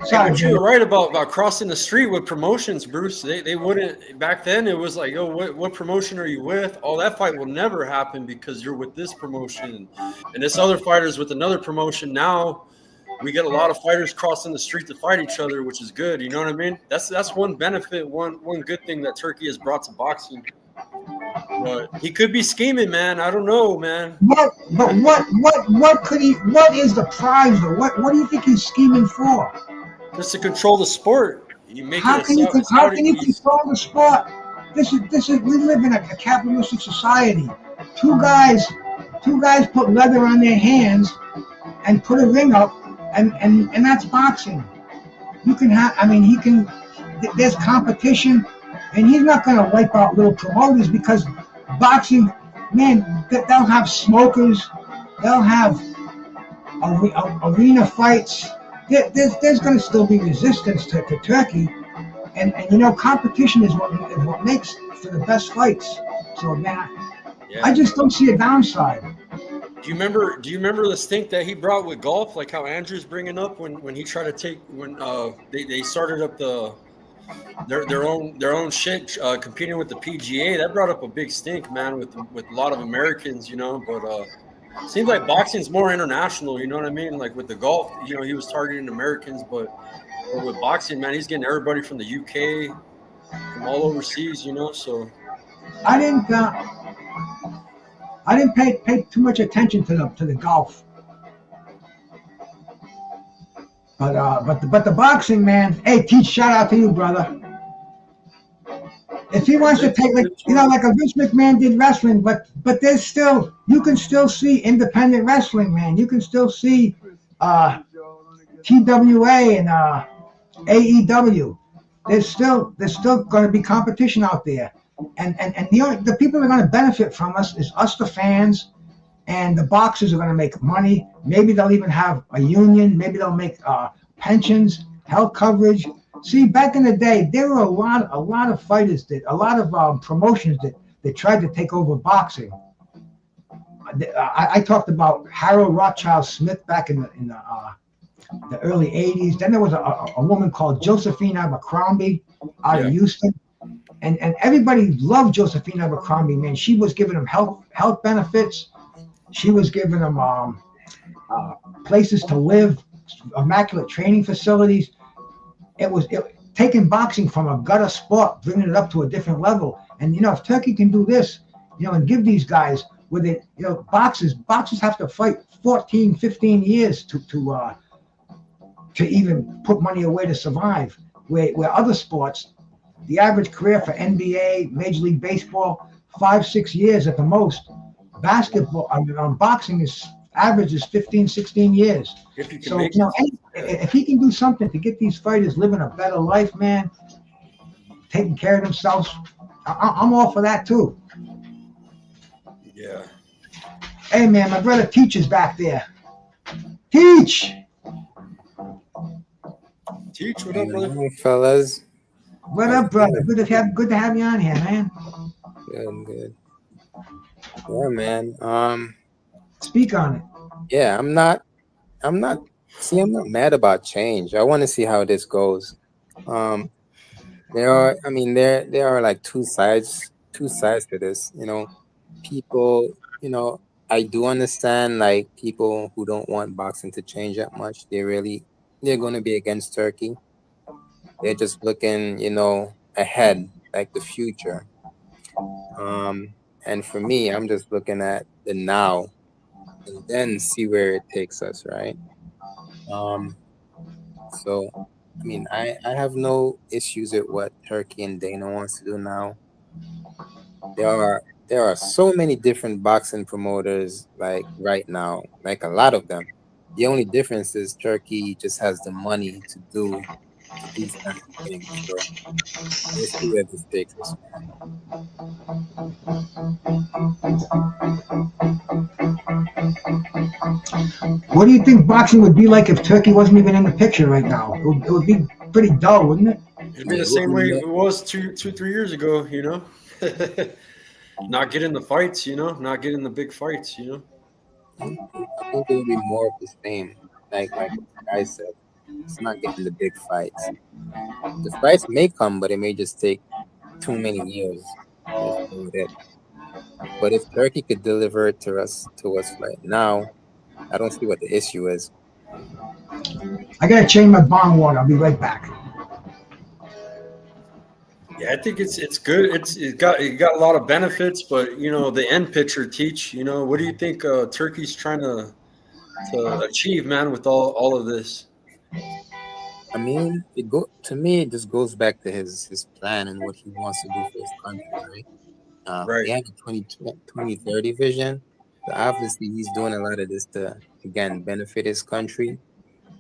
Sorry, But man. you're right about crossing the street with promotions, Bruce. They wouldn't back then. It was like, oh, what promotion are you with? Oh, that fight will never happen because you're with this promotion, and this other fighter's with another promotion. Now we get a lot of fighters crossing the street to fight each other, which is good. You know what I mean? That's one benefit, one good thing that Turkey has brought to boxing. But he could be scheming, man. I don't know, man. What could he? What is the prize though? What do you think he's scheming for? Just to control the sport. You make How it can you Saudi. control the sport? This is we live in a capitalistic society. Two guys put leather on their hands and put a ring up, and that's boxing. You can have. I mean, he can. There's competition, and he's not going to wipe out little promoters because boxing, man, they'll have smokers, they'll have arena fights. There's going to still be resistance to Turkey, and competition is what makes for the best fights. So man, Yeah. I just don't see a downside. Do you remember the stink that he brought with golf? Like how Andrew's bringing up when he tried to take when they started up their own shit competing with the PGA. That brought up a big stink, man, with a lot of Americans, But seems like boxing's more international. You know what I mean? Like with the golf, he was targeting Americans, but with boxing, man, he's getting everybody from the UK, from all overseas. So I didn't pay too much attention to the golf. But the boxing, man. Hey, Teach, shout out to you, brother. If he wants to take like a Vince McMahon did wrestling, but there's still you can still see independent wrestling, man. You can still see TWA and AEW. There's still going to be competition out there, and the people that are going to benefit from us is us, the fans, and the boxers are going to make money. Maybe they'll even have a union. Maybe they'll make pensions, health coverage. See, back in the day, there were a lot of fighters a lot of promotions that tried to take over boxing. I talked about Harold Rothschild Smith back in the early '80s. Then there was a woman called Josephine Abercrombie out of Houston, and everybody loved Josephine Abercrombie. Man, she was giving them health benefits. She was giving them places to live, immaculate training facilities. It was taking boxing from a gutter sport, bringing it up to a different level. And if Turkey can do this, and give these guys with it, boxers have to fight 14, 15 years to even put money away to survive. Where other sports, the average career for NBA, Major League Baseball, 5-6 years at the most. Basketball, boxing average is 15, 16 years. if you can So make if he can do something to get these fighters living a better life, man, taking care of themselves, I'm all for that too. Yeah. Hey man, my brother Teach is back there. Teach, What up, brother? Hey, fellas. what up, brother? Good to have you on here, man. Good. Yeah, man. Speak on it. Yeah, I'm not mad about change. I want to see how this goes. There are like two sides to this, people, I do understand like people who don't want boxing to change that much. They're going to be against Turkey. They're just looking, ahead, like the future. And for me, I'm just looking at the now and then see where it takes us, right? So, I have no issues with what Turkey and Dana wants to do now. There are there are so many different boxing promoters like right now, like a lot of them. The only difference is Turkey just has the money to do these kind of things. So we'll see where this takes us. What do you think boxing would be like if Turkey wasn't even in the picture right now? It would be pretty dull, wouldn't it? It'd be Yeah, the it will same be way more. it was 3 years ago. Not getting the fights. Not getting the big fights. I think it will be more of the same. Like what the guy said, it's not getting the big fights. The fights may come, but it may just take too many years. That's about it. But if Turkey could deliver it to us right now, I don't see what the issue is. I gotta change my bong water. I'll be right back. Yeah, I think it's good. It got a lot of benefits, but the end picture teach. What do you think Turkey's trying to achieve, man, with all of this? I mean, it just goes back to his plan and what he wants to do for his country, right? He Right. had a 2030 vision. So obviously, he's doing a lot of this to again benefit his country.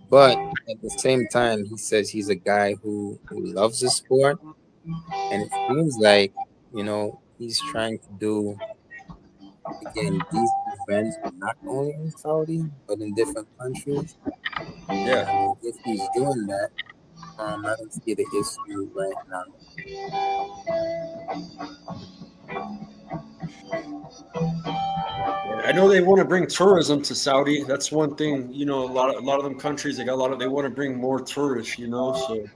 But at the same time, he says he's a guy who loves the sport, and it seems like he's trying to do again these events not only in Saudi but in different countries. Yeah. And I mean, if he's doing that, I don't see the issue right now. Yeah, I know they want to bring tourism to Saudi. That's one thing. A lot of them countries they got a lot of they want to bring more tourists. So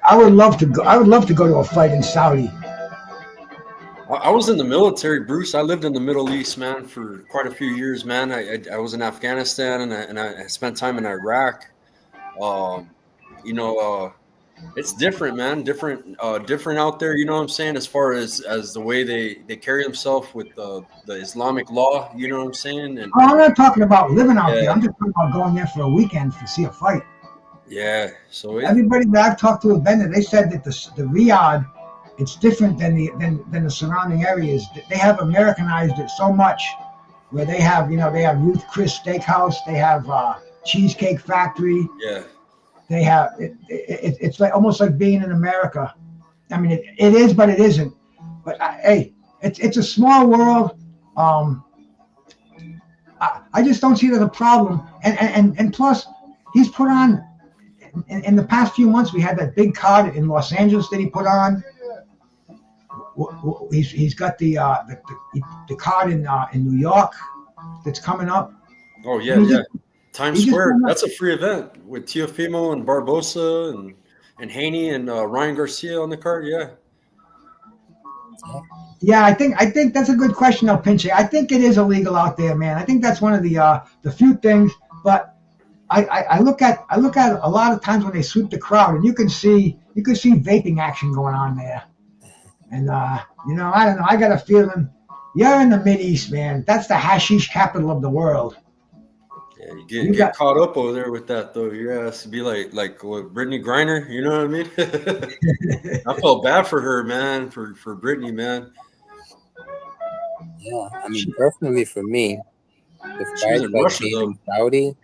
I would love to go. I would love to go to a fight in Saudi. I was in the military, Bruce. I lived in the Middle East, man, for quite a few years, man. I was in Afghanistan and I spent time in Iraq. Um, you know, it's different, man. Different out there. You know what I'm saying? As far as the way they carry themselves with the Islamic law. You know what I'm saying? And Oh, I'm not talking about living out there. yeah, I'm just talking about going there for a weekend to see a fight. yeah. So Everybody that I've talked to have been there. They said that the Riyadh, it's different than the surrounding areas. They have Americanized it so much, where they have Ruth Chris Steakhouse, they have Cheesecake Factory, yeah, they have it's like almost like being in America. I mean, it is, but it isn't. But hey, it's a small world. Um, I just don't see it as a problem. And plus, he's put on in the past few months. We had that big card in Los Angeles that he put on. He's got the card in New York that's coming up. oh I yeah, mean, yeah. Times he just Square. went up. That's a free event with Teofimo and Barbosa and Haney and Ryan Garcia on the card. Yeah, Yeah, I think that's a good question, El Pinche. I think it is illegal out there, man. I think that's one of the few things. But I look at a lot of times when they sweep the crowd, and you can see vaping action going on there. And I don't know. I got a feeling you're in the Mid East, man. That's the hashish capital of the world. yeah. You You get got caught up over there with that though. Your ass to be like what, Brittany Griner. You know what I mean? I felt bad for her, man. For Brittany, man. Yeah, I mean, personally for me, the She was fights in like Russia being in though. Saudi,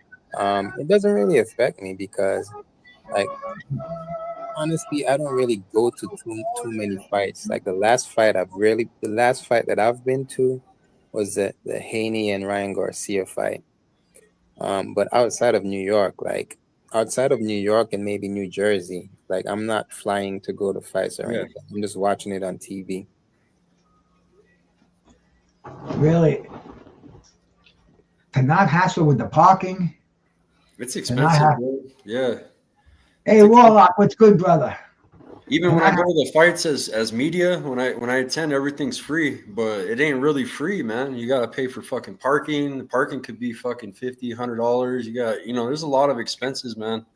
it doesn't really affect me because, like, honestly, I don't really go to too many fights. Like the last fight that I've been to was the Haney and Ryan Garcia fight. But outside of New York and maybe New Jersey, like I'm not flying to go to fights or Yeah, anything. I'm just watching it on TV. really to not hassle with the parking, it's to not expensive, have. bro. Yeah, Hey, it's expensive. Warlock, what's good, brother? Even To when I not go have. to the fights as media, when I attend, everything's free, but it ain't really free, man. You gotta pay for fucking parking. The parking could be fucking $50, $100. There's a lot of expenses, man.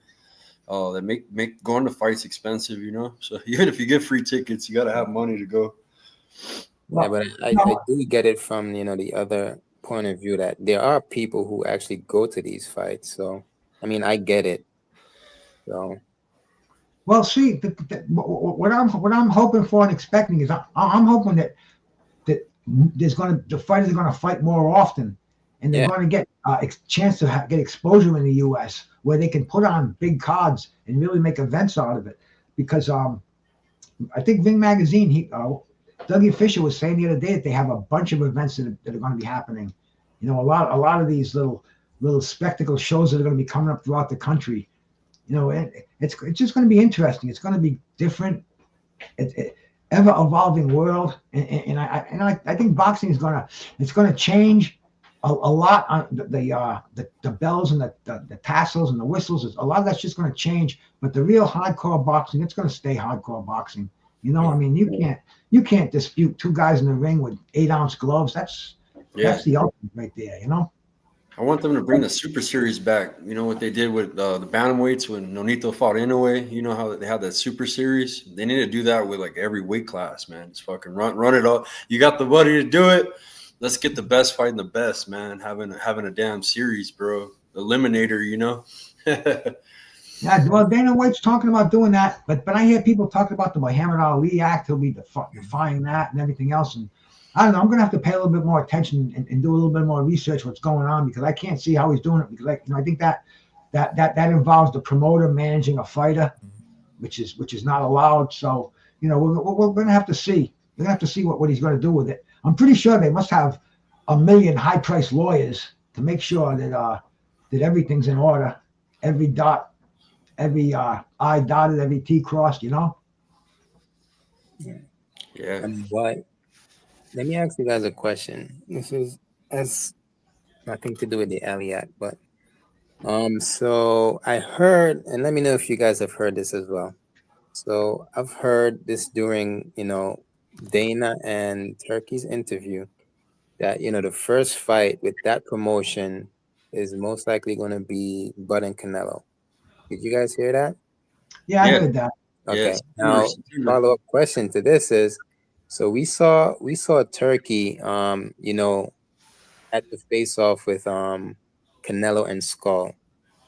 That make going to fights expensive. So even if you get free tickets, you gotta have money to go. Yeah, Well, but I no, do get it from the other point of view that there are people who actually go to these fights. So I mean, I get it. So Well, see, what I'm hoping for and expecting is I'm hoping that the fighters are going to fight more often, and they're Yeah. going to get a chance to get exposure in the U.S. where they can put on big cards and really make events out of it. Because I think Ring Magazine, Dougie Fisher was saying the other day that they have a bunch of events that are going to be happening. You know, a lot of these little spectacle shows that are going to be coming up throughout the country. You know, and it's just going to be interesting. It's going to be different. Ever evolving world, and I think boxing is gonna change a lot on the bells and the tassels and the whistles. A lot of that's just gonna change, but the real hardcore boxing, it's gonna stay hardcore boxing. You know, I mean, you can't dispute two guys in the ring with 8-ounce gloves. That's the ultimate right there. You know. I want them to bring the Super Series back. You know what they did with the bantamweights when Nonito fought Inoue. You know how they had that Super Series. They need to do that with like every weight class, man. Just fucking run it up. You got the money to do it. Let's get the best fighting the best, man. Having a damn series, bro. Eliminator, you know. Yeah, well, Dana White's talking about doing that, but I hear people talking about the Muhammad Ali Act. He'll be defying that and everything else, and I don't know. I'm going to have to pay a little bit more attention and do a little bit more research what's going on, because I can't see how he's doing it, because I think that involves the promoter managing a fighter, which is not allowed. So we're going to have to see. We're going to have to see what he's going to do with it. I'm pretty sure they must have 1 million high-priced lawyers to make sure that everything's in order, every dot, every I dotted, every T crossed. You know. Yeah. What? Let me ask you guys a question. This has nothing to do with the Ali Act, but so I heard, and let me know if you guys have heard this as well. So I've heard this during, Dana and Turkey's interview, that the first fight with that promotion is most likely going to be Bud and Canelo. Did you guys hear that? Yeah, I heard that. Okay. Yes. Now, follow-up question to this is, so we saw Turkey, at the face-off with Canelo and Skull,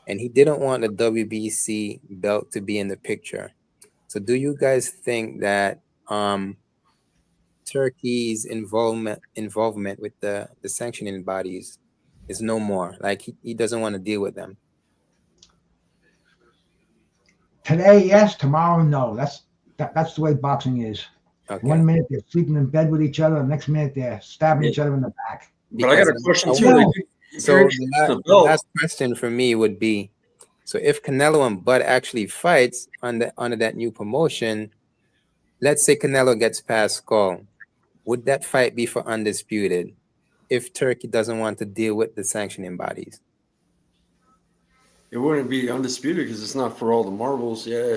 and he didn't want the WBC belt to be in the picture. So, do you guys think that Turkey's involvement with the sanctioning bodies is no more? Like he doesn't want to deal with them. Today, yes. Tomorrow, no. That's the way boxing is. Okay. 1 minute they're sleeping in bed with each other, the next minute they're stabbing each other in the back. But I got a question too. So the last question for me would be, so if Canelo and Bud actually fights under that new promotion, let's say Canelo gets past Skull, would that fight be for undisputed if Turkey doesn't want to deal with the sanctioning bodies? It wouldn't be undisputed because it's not for all the marbles. Yeah,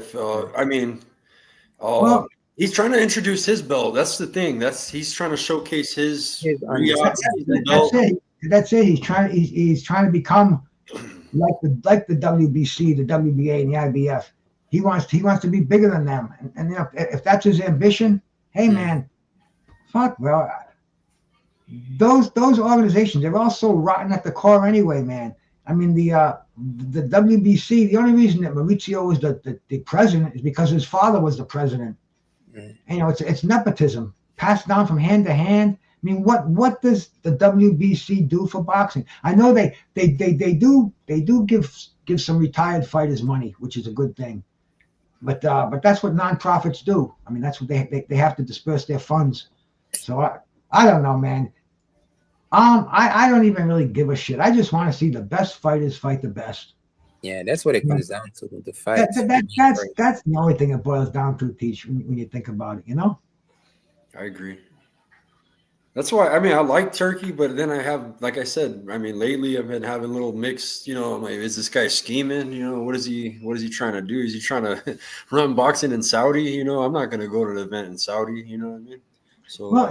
he's trying to introduce his belt. That's the thing. He's trying to showcase his belt. That's it. He's trying to become like the WBC, the WBA, and the IBF. He wants to be bigger than them. And if that's his ambition, hey man, fuck, well, those organizations, they're all so rotten at the core anyway, man. I mean, the WBC, the only reason that Maurizio was the president is because his father was the president. And, it's nepotism passed down from hand to hand. I mean, what does the WBC do for boxing? I know they do give some retired fighters money, which is a good thing. But that's what nonprofits do. I mean, that's what they have to disperse their funds. So I don't know, man. I don't even really give a shit. I just want to see the best fighters fight the best. Yeah, that's what it comes down to, the fight. That's the only thing it boils down to, Teach, when you think about it, I agree. That's why, I like Turkey, but then I have, like I said, lately I've been having little mixed, I'm like, is this guy scheming? What is he trying to do? Is he trying to run boxing in Saudi? I'm not going to go to the event in Saudi, you know what I mean? So, well,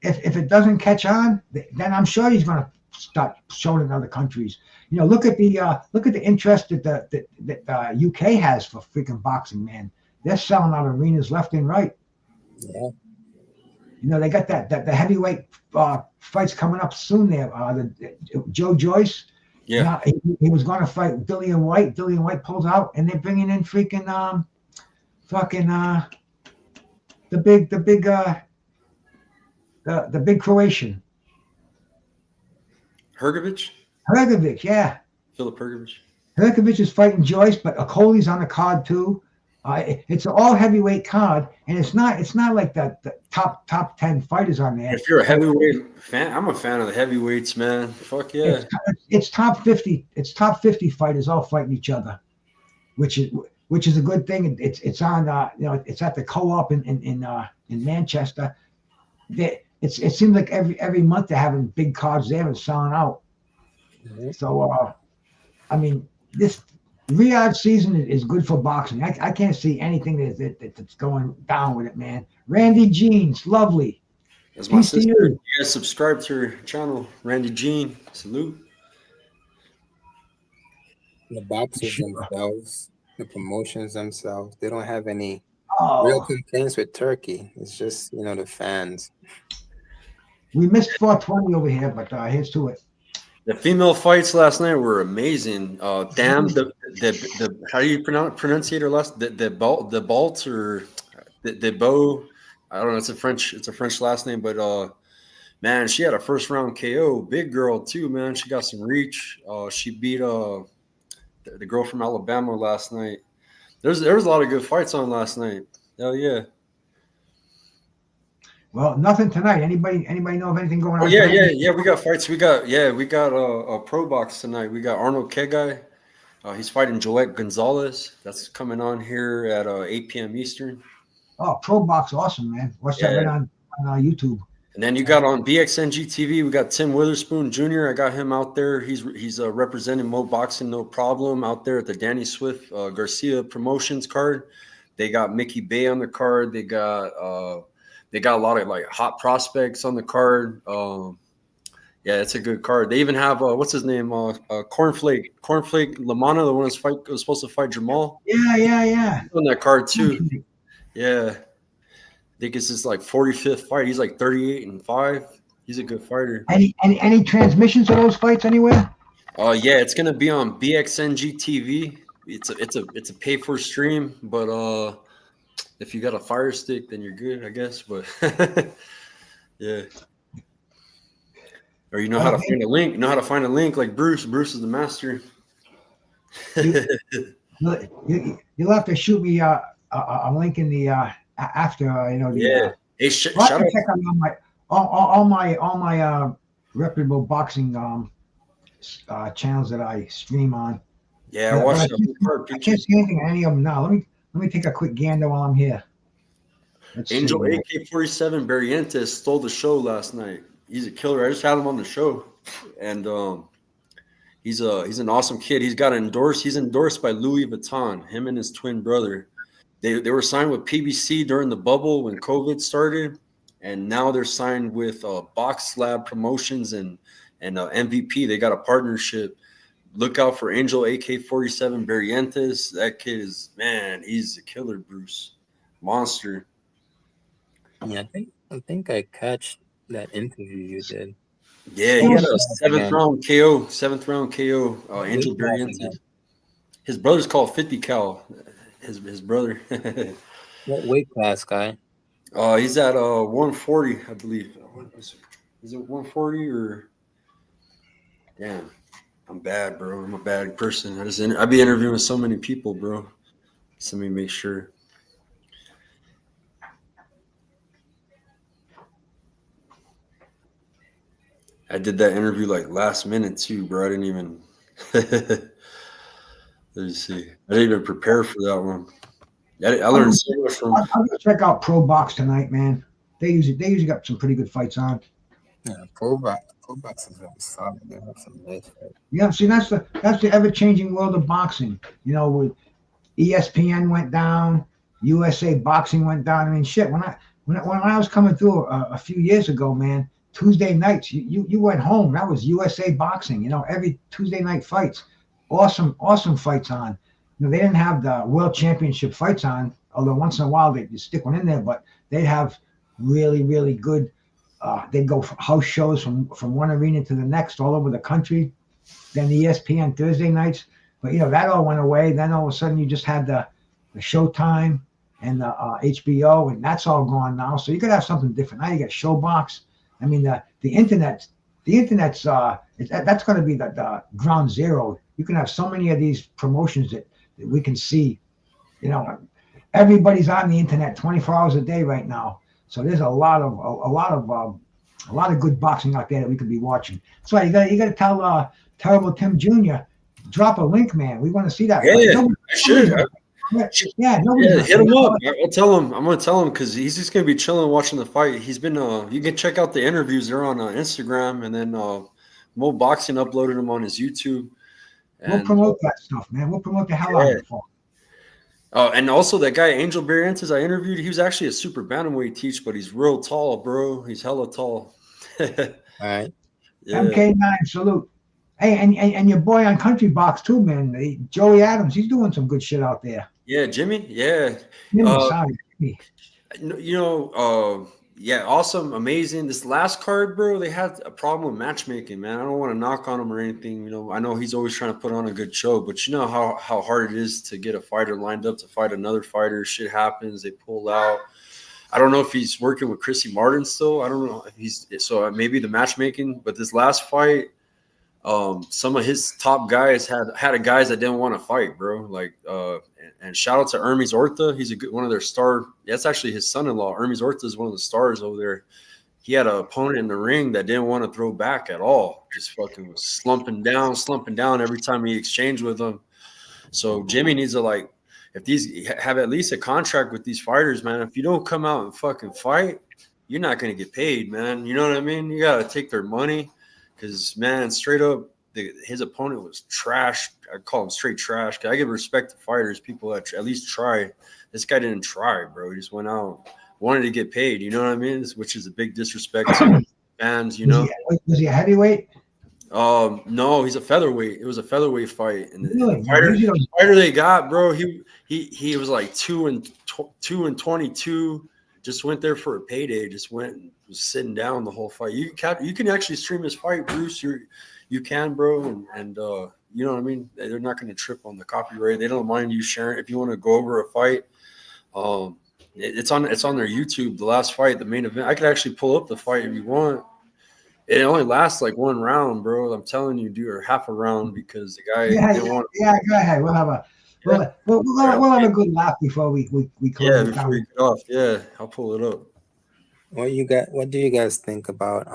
if it doesn't catch on, then I'm sure he's going to start showing in other countries. Look at the interest that UK has for freaking boxing, man. They're selling out arenas left and right. Yeah. They got the heavyweight fights coming up soon there. Joe Joyce. Yeah. He was going to fight Dillian White. Dillian White pulls out, and they're bringing in freaking fucking the big Croatian. Hergovich? Hrgovic, yeah. Philip Hergovich. Hrgovic is fighting Joyce, but Okoli's on the card too. It's an all heavyweight card, and it's not like the top 10 fighters on there. If you're a heavyweight fan, I'm a fan of the heavyweights, man. Fuck yeah. It's top 50. It's top 50 fighters all fighting each other, which is a good thing. It's on it's at the co-op in Manchester. It seems like every month they're having big cards there and selling out. Mm-hmm. So I mean, this Riyadh season is good for boxing. I can't see anything that's going down with it, man. Randy Jeans, lovely. That's my sister. You guys subscribe to her channel, Randy Jean. Salute. The boxers themselves, the promotions themselves, they don't have any real complaints with Turkey. It's just, the fans. We missed 420 over here, but here's to it. The female fights last night were amazing. Damn, the how do you pronounce her last? The Bolt or the Beau? I don't know. It's a French last name, but man, she had a first round KO. Big girl too, man. She got some reach. She beat the girl from Alabama last night. There was a lot of good fights on last night. Hell yeah. Well, nothing tonight. Anybody know of anything going on? Oh, yeah. We got fights. We got a pro box tonight. We got Arnold Kegai. He's fighting Joet Gonzalez. That's coming on here at 8 p.m. Eastern. Oh, pro box, awesome, man. Watch that right on YouTube. And then you got on BXNG TV. We got Tim Witherspoon Jr. I got him out there. He's representing Mo Boxing, no problem, out there at the Danny Swift Garcia Promotions card. They got Mickey Bay on the card. They got a lot of like hot prospects on the card. Yeah, it's a good card. They even have what's his name? Cornflake Lamana, the one that was supposed to fight Jamal. Yeah. On that card too. Yeah. I think it's his like 45th fight. He's like 38-5. He's a good fighter. Any transmissions of those fights anywhere? Yeah, it's gonna be on BXNG TV. It's a pay for stream, but if you got a Fire Stick, then you're good, I guess. But yeah, or you know how to find a link. You know how to find a link like Bruce. Bruce is the master. You'll have to shoot me a link in the after yeah. Hey, shout out. Check on all my reputable boxing channels that I stream on. Yeah, I watched I can't see anything on any of them now. Let me take a quick gander while I'm here. Angel AK-47 Barrientos stole the show last night. He's a killer. I just had him on the show, and he's an awesome kid. He's endorsed by Louis Vuitton. Him and his twin brother. They were signed with PBC during the bubble when COVID started, and now they're signed with Box Lab Promotions and MVP. They got a partnership. Look out for Angel AK-47 Barrientos. That kid he's a killer, Bruce. Monster. Yeah, I think I catch that interview you did. Yeah, he had a seventh round KO. Angel Barrientos. His brother's called 50 Cal. His brother. What weight class, guy? He's at 140, I believe. Is it 140 or? Damn, I'm bad, bro. I'm a bad person. I be interviewing so many people, bro. So let me make sure. I did that interview like last minute too, bro. I didn't even. Let me see. I didn't even prepare for that one. I learned so much from. I'm gonna check out Pro Box tonight, man. They usually got some pretty good fights on. Yeah, Pro Box is really solid. They have some nice fights. Yeah, see, that's the ever-changing world of boxing. With ESPN went down, USA Boxing went down. I mean, shit. When I was coming through a few years ago, man, Tuesday nights you went home. That was USA Boxing. Every Tuesday night fights. Awesome fights on. They didn't have the World Championship fights on, although once in a while they'd stick one in there, but they'd have really, really good. They'd go house shows from one arena to the next all over the country. Then the ESPN Thursday nights. But, that all went away. Then all of a sudden you just had the Showtime. and the HBO, and that's all gone now. So you got to have something different. Now you got Showbox. I mean, the internet, the internet's that's going to be the ground zero. You can have so many of these promotions that we can see. You know, everybody's on the internet 24 hours a day right now. So there's a lot of good boxing out there that we could be watching. So you got to tell Terrible Tim Jr. drop a link, man. We want to see that fight. Yeah, I should. Yeah, Yeah, hit him up. I'll tell him. I'm gonna tell him because he's just gonna be chilling watching the fight. He's been. You can check out the interviews. They're on Instagram, and then Mo Boxing uploaded them on his YouTube. We'll And, promote that stuff, man. We'll promote the hell out of it. and also that guy Angel Barrientos I interviewed. He was actually a super bantamweight teach, but he's real tall, bro. He's hella tall. All right. Yeah. MK9 salute. Hey, and your boy on Country Box too, man. Joey Adams, he's doing some good shit out there. Yeah, Jimmy. Yeah. Sorry, Jimmy. Yeah, awesome, amazing. This last card, bro, they had a problem with matchmaking, man. I don't want to knock on him or anything. I know he's always trying to put on a good show, but you know how hard it is to get a fighter lined up to fight another fighter. Shit happens, they pull out. I don't know if he's working with Chrissy Martin still. I don't know if maybe the matchmaking, but this last fight, some of his top guys had a guys that didn't want to fight, bro. Like, and shout out to Hermes Orta. He's one of their star. That's actually his son-in-law. Hermes Orta is one of the stars over there. He had an opponent in the ring that didn't want to throw back at all. Just fucking was slumping down every time he exchanged with them. So Jimmy needs to if these have at least a contract with these fighters, man. If you don't come out and fucking fight, you're not gonna get paid, man. You know what I mean? You gotta take their money. Because, man, straight up, his opponent was trash. I call him straight trash. I give respect to fighters, people that at least try. This guy didn't try, bro. He just went out, wanted to get paid. You know what I mean? Which is a big disrespect to fans, you know? Was he a heavyweight? No, he's a featherweight. It was a featherweight fight. And Really? the fighter they got, bro, he was like 2-22. Just went there for a payday. Just went and was sitting down the whole fight. You can actually stream his fight, Bruce. You can, bro, and you know what I mean. They're not going to trip on the copyright. They don't mind you sharing. If you want to go over a fight, it's on their YouTube. The last fight, the main event. I could actually pull up the fight if you want. It only lasts like one round, bro. I'm telling you, dude, or half a round because the guy didn't want. Yeah, go ahead. We'll have a. We'll have a good laugh before we close it down. We get off. Yeah, I'll pull it up. What do you guys think about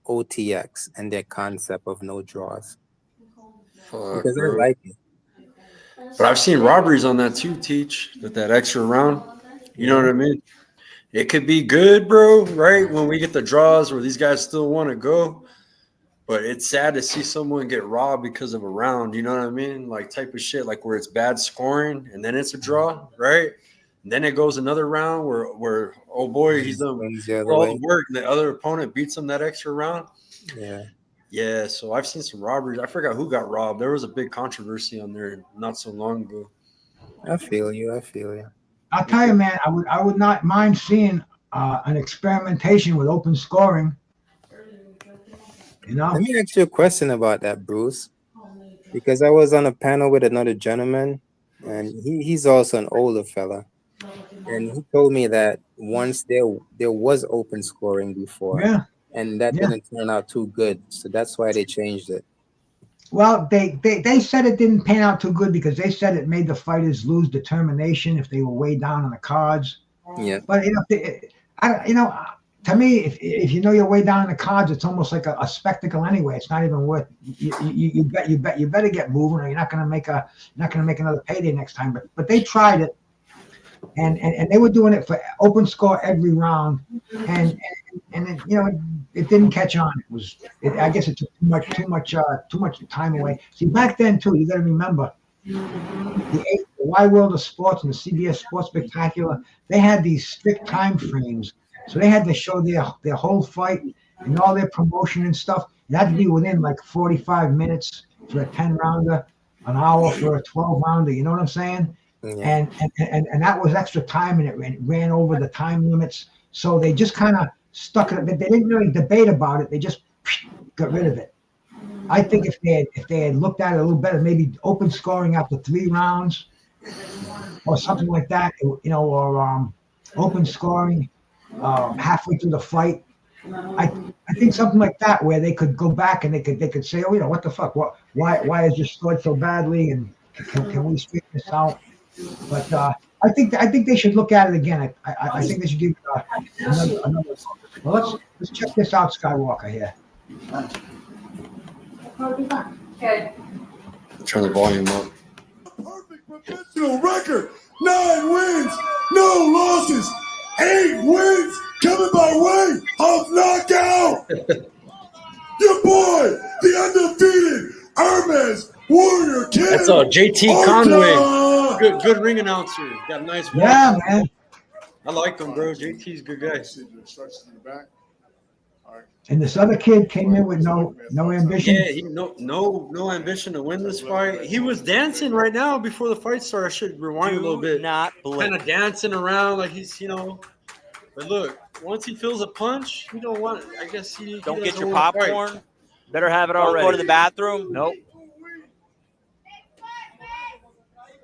OTX and their concept of no draws? Because I like it. But I've seen robberies on that too, Teach, with that extra round. You know what I mean? It could be good, bro, right? When we get the draws where these guys still want to go. But it's sad to see someone get robbed because of a round. You know what I mean? Like type of shit, like where it's bad scoring and then it's a draw, right? And then it goes another round where oh boy, he's done all the work and the other opponent beats him that extra round. Yeah. So I've seen some robberies. I forgot who got robbed. There was a big controversy on there not so long ago. I feel you. I'll tell you, man. I would not mind seeing an experimentation with open scoring. You know? Let me ask you a question about that, Bruce, because I was on a panel with another gentleman, and he's also an older fella, and he told me that once there was open scoring before, and that didn't turn out too good, so that's why they changed it. Well, they said it didn't pan out too good because they said it made the fighters lose determination if they were way down on the cards. Yeah, but to me, if you know your way down in the cards, it's almost like a spectacle anyway. It's not even worth. You better get moving, or you're not going to make another payday next time. But they tried it, and they were doing it for open score every round, and it didn't catch on. I guess it took too much time away. See, back then too, you got to remember the Wide World of Sports and the CBS Sports Spectacular. They had these strict time frames. So they had to show their whole fight and all their promotion and stuff. It had to be within like 45 minutes for a 10-rounder, an hour for a 12-rounder. You know what I'm saying? Yeah. And that was extra time, and it ran over the time limits. So they just kind of stuck it. They didn't really debate about it. They just got rid of it. I think if they had looked at it a little better, maybe open scoring after 3 rounds, or something like that, or open scoring halfway through the fight. I think something like that where they could go back and they could say, oh, what the fuck, why is this scored so badly, and can we straighten this out? But I think they should look at it again. I think they should give it another. Well, let's check this out, Skywalker here. Good. Turn the volume up. Perfect professional record. 9 wins, no losses, 8 wins coming by way of knockout. Your boy, the undefeated Hermes Warrior Kid. That's JT Orta. Conway. Good ring announcer. Got a nice voice. Yeah, man. I like him, bro. JT's a good guy. And this other kid came in with no ambition. Yeah, he no ambition to win this fight. He was dancing right now before the fight started. I should rewind a little bit. Not blink. Kind of dancing around like he's, But look, once he feels a punch, he don't want. I guess he Don't get doesn't your want to fight. popcorn. Better have it Don't already. go to the bathroom. Nope.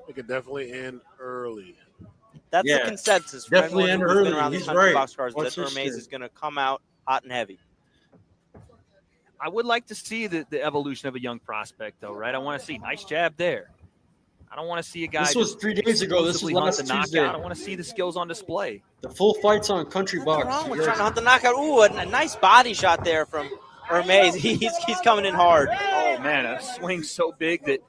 It could definitely end early. That's Yeah, the consensus. From definitely everyone end who's been early. around the He's country right. box cars, Watch that this Hermes shit. is going to come out hot and heavy. I would like to see the evolution of a young prospect, though, right? I want to see nice jab there. I don't want to see a guy. This was 3 days ago. This was exclusively hunt last the Tuesday. knockout. I want to see the skills on display. The full fight's on Country Box. What's wrong with You trying guys- to hunt the knockout? Ooh, a nice body shot there from Hermes. He's coming in hard. Oh man, a swing so big that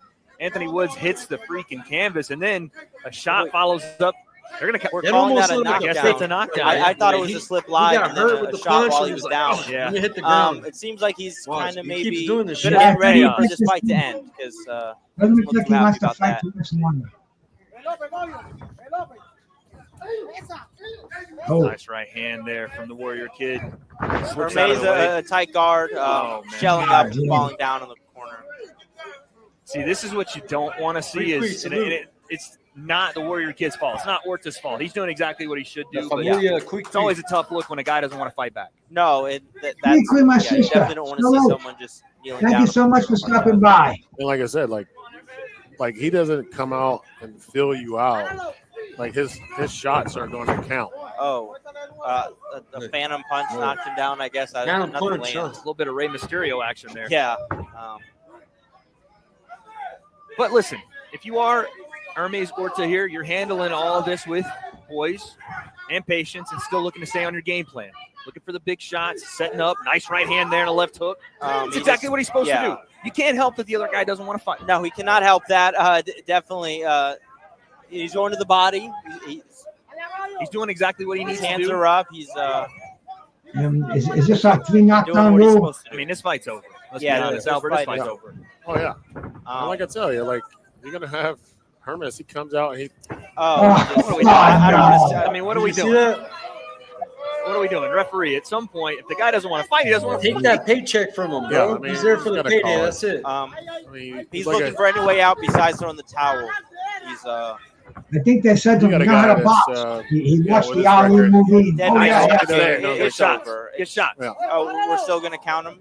Anthony Woods hits the freaking canvas, and then a shot follows up. They're gonna. We're It calling almost that a looked like a I guess knockdown. that's a knockdown. I thought it was He- a slip He live got and then hurt with a the shot punch. while and he was like, down. "Oh, Yeah. let me hit the ground. It seems like he's Watch, kind of he maybe keeps doing this gonna shit. get ready Yeah. for this fight to end because Doesn't look Look like he happy wants to about fight that. too much longer. Oh, Nice right hand there from the Warrior Kid. Slips out Hermes of the way. a tight guard, Oh, man. shelling up, Yeah. falling down in the corner. See, this is what you don't want to see. It's not the Warrior Kid's fault. It's not Orta's fault. He's doing exactly what he should do. But it's always a tough look when a guy doesn't want to fight back. No, that's Quickly, my you sister. definitely don't want to see Hello. someone just kneeling down. Thank you so much for stopping by. And like I said, like he doesn't come out and fill you out. Like his shots are going to count. Oh, the phantom punch knocked him down. I guess Phantom nothing punch, lands. A little bit of Rey Mysterio action there. Yeah. But listen, if you are Hermes Orta here, you're handling all of this with poise and patience and still looking to stay on your game plan. Looking for the big shots, setting up. Nice right hand there and a left hook. That's exactly what he's supposed to do. You can't help that the other guy doesn't want to fight. No, he cannot help that. Definitely. He's going to the body. He's doing exactly what he His needs to hands do. are up. He's Is this a 3 doing knockdown what he's rule? supposed to do. I mean, this fight's over. Let's Yeah, be honest, this Albert. fight This fight's is- over. Oh yeah. And like I tell you, like you're gonna have Hermes. He comes out and he What are we doing? I don't want to. I mean, what are we Did you see doing? that? What are we doing? Referee, at some point, if the guy doesn't want to fight, he doesn't want to Take fight. that paycheck from him, Yeah, bro. I mean, He's there for he's the gotta payday. call it. That's it. I mean, He's like looking for any way out besides throwing the towel. He's I think they said to You him, got you a know how guy to that's, box. He yeah, watched with the his Ali record. movie. That Oh, nice yeah, shot yeah. there. No, Get It's shots. over. Get shots. Yeah. Oh, we're still going to count him.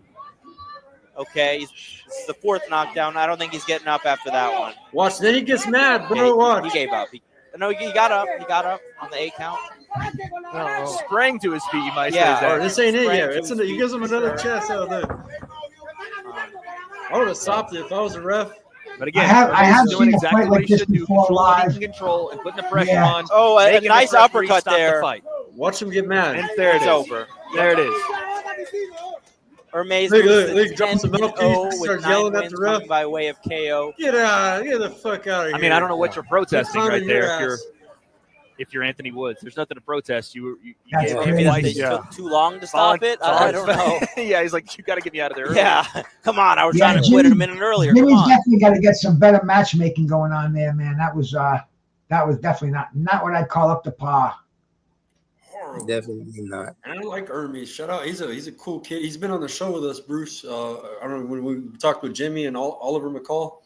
Okay, this is the 4th knockdown. I don't think he's getting up after that one. Watch. Then he gets mad, Yeah, bro. Watch. he gave up. No, he got up. He got up on the 8 count. Sprang to his feet, you might Yeah. say. Or Zach. this ain't it Sprang yet. to It's his he feet. gives him another chest out there. I would have stopped it if I was a ref. But again, I have Hermes is doing seen a exactly fight what like he this should do. before Control what he live. can control and putting the pressure Yeah. on. Oh, a making the nice referee uppercut stop the there. fight. Watch him get mad. And there it It's is. over. There it is. Hermes Look, drops him out, 10-0 he with starts 9 yelling at wins the ref. coming by way of KO. Get out! Get the fuck out of here! I mean, I don't know what you're protesting He's right climbing your there. ass. If you're Anthony Woods, there's nothing to protest. You That's gave crazy. Maybe him they twice. Yeah. took too long to stop it. I don't know. Yeah, he's like, you got to get me out of there. early." Yeah, come on. I was Yeah, trying to quit it a Jimmy- minute earlier. Come Jimmy's on. definitely got to get some better matchmaking going on there, man. That was definitely not what I'd call up to par. Horrible. Definitely not. And I like Hermes. Shout out. He's a cool kid. He's been on the show with us, Bruce. I don't know when we talked with Jimmy and Oliver McCall.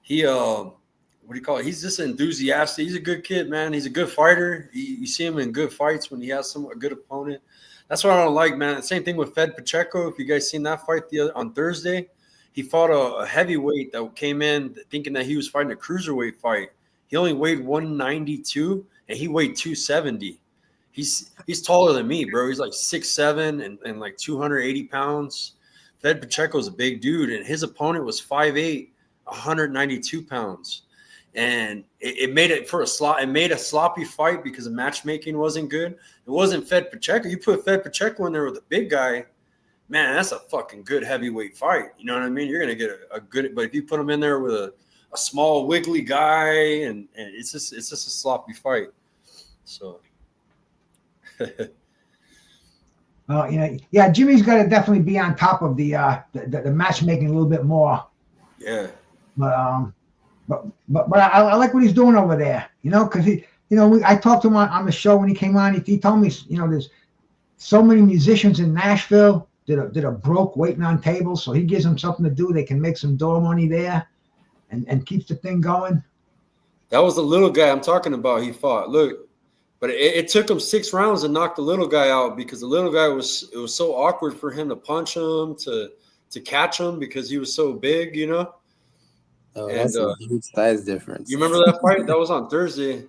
He what do you call it? He's just enthusiastic. He's a good kid, man. He's a good fighter. You see him in good fights when he has a good opponent. That's what I don't like, man. Same thing with Fed Pacheco. If you guys seen that fight on Thursday, he fought a heavyweight that came in thinking that he was fighting a cruiserweight fight. He only weighed 192 and he weighed 270. He's taller than me, bro. He's like 6'7" and like 280 pounds. Fed Pacheco's a big dude, and his opponent was 5'8", 192 pounds. And it made it for it made a sloppy fight because the matchmaking wasn't good. It wasn't Fed Pacheco. You put Fed Pacheco in there with a big guy, man, that's a fucking good heavyweight fight. You know what I mean? You're gonna get a good, but if you put him in there with a small wiggly guy, and it's just a sloppy fight. So well, yeah, Jimmy's got to definitely be on top of the matchmaking a little bit more. Yeah. But I like what he's doing over there, because I talked to him on the show when he came on. He told me, there's so many musicians in Nashville that are broke waiting on tables, so he gives them something to do. They can make some door money there, and keeps the thing going. That was the little guy I'm talking about. He fought. Look, but it took him 6 rounds to knock the little guy out because the little guy it was so awkward for him to punch him, to catch him because he was so big, Oh, that's a huge size difference. You remember that fight? That was on Thursday.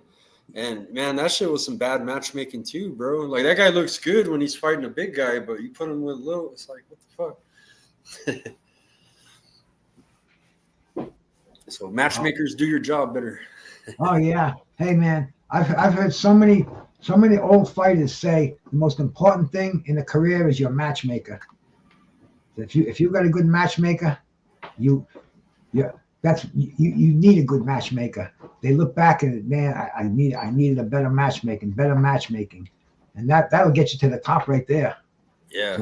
And, man, that shit was some bad matchmaking too, bro. Like, that guy looks good when he's fighting a big guy, but you put him with little, it's like, what the fuck? So matchmakers, do your job better. Oh, yeah. Hey, man, I've heard so many old fighters say the most important thing in a career is your matchmaker. If you got a good matchmaker, you need a good matchmaker. They look back and, man, I needed a better matchmaking, and that'll get you to the top right there. Yeah.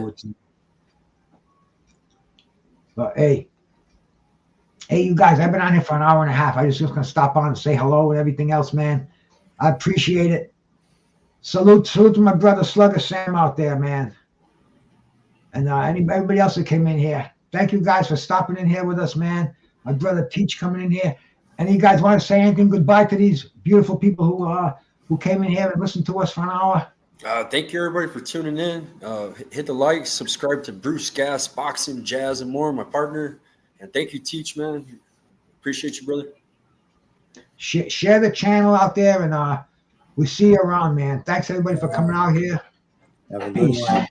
But hey, you guys, I've been on here for an hour and a half. I just gonna stop on and say hello and everything else, man. I appreciate it. Salute to my brother Slugger Sam out there, man, and everybody else that came in here. Thank you guys for stopping in here with us, man. My brother Teach coming in here. Any of you guys want to say anything goodbye to these beautiful people who came in here and listened to us for an hour? Thank you, everybody, for tuning in. Hit the like, subscribe to Bruce Gas, Boxing, Jazz, and more, my partner. And thank you, Teach, man. Appreciate you, brother. Share the channel out there, and we see you around, man. Thanks, everybody, for coming out here. Have a good one.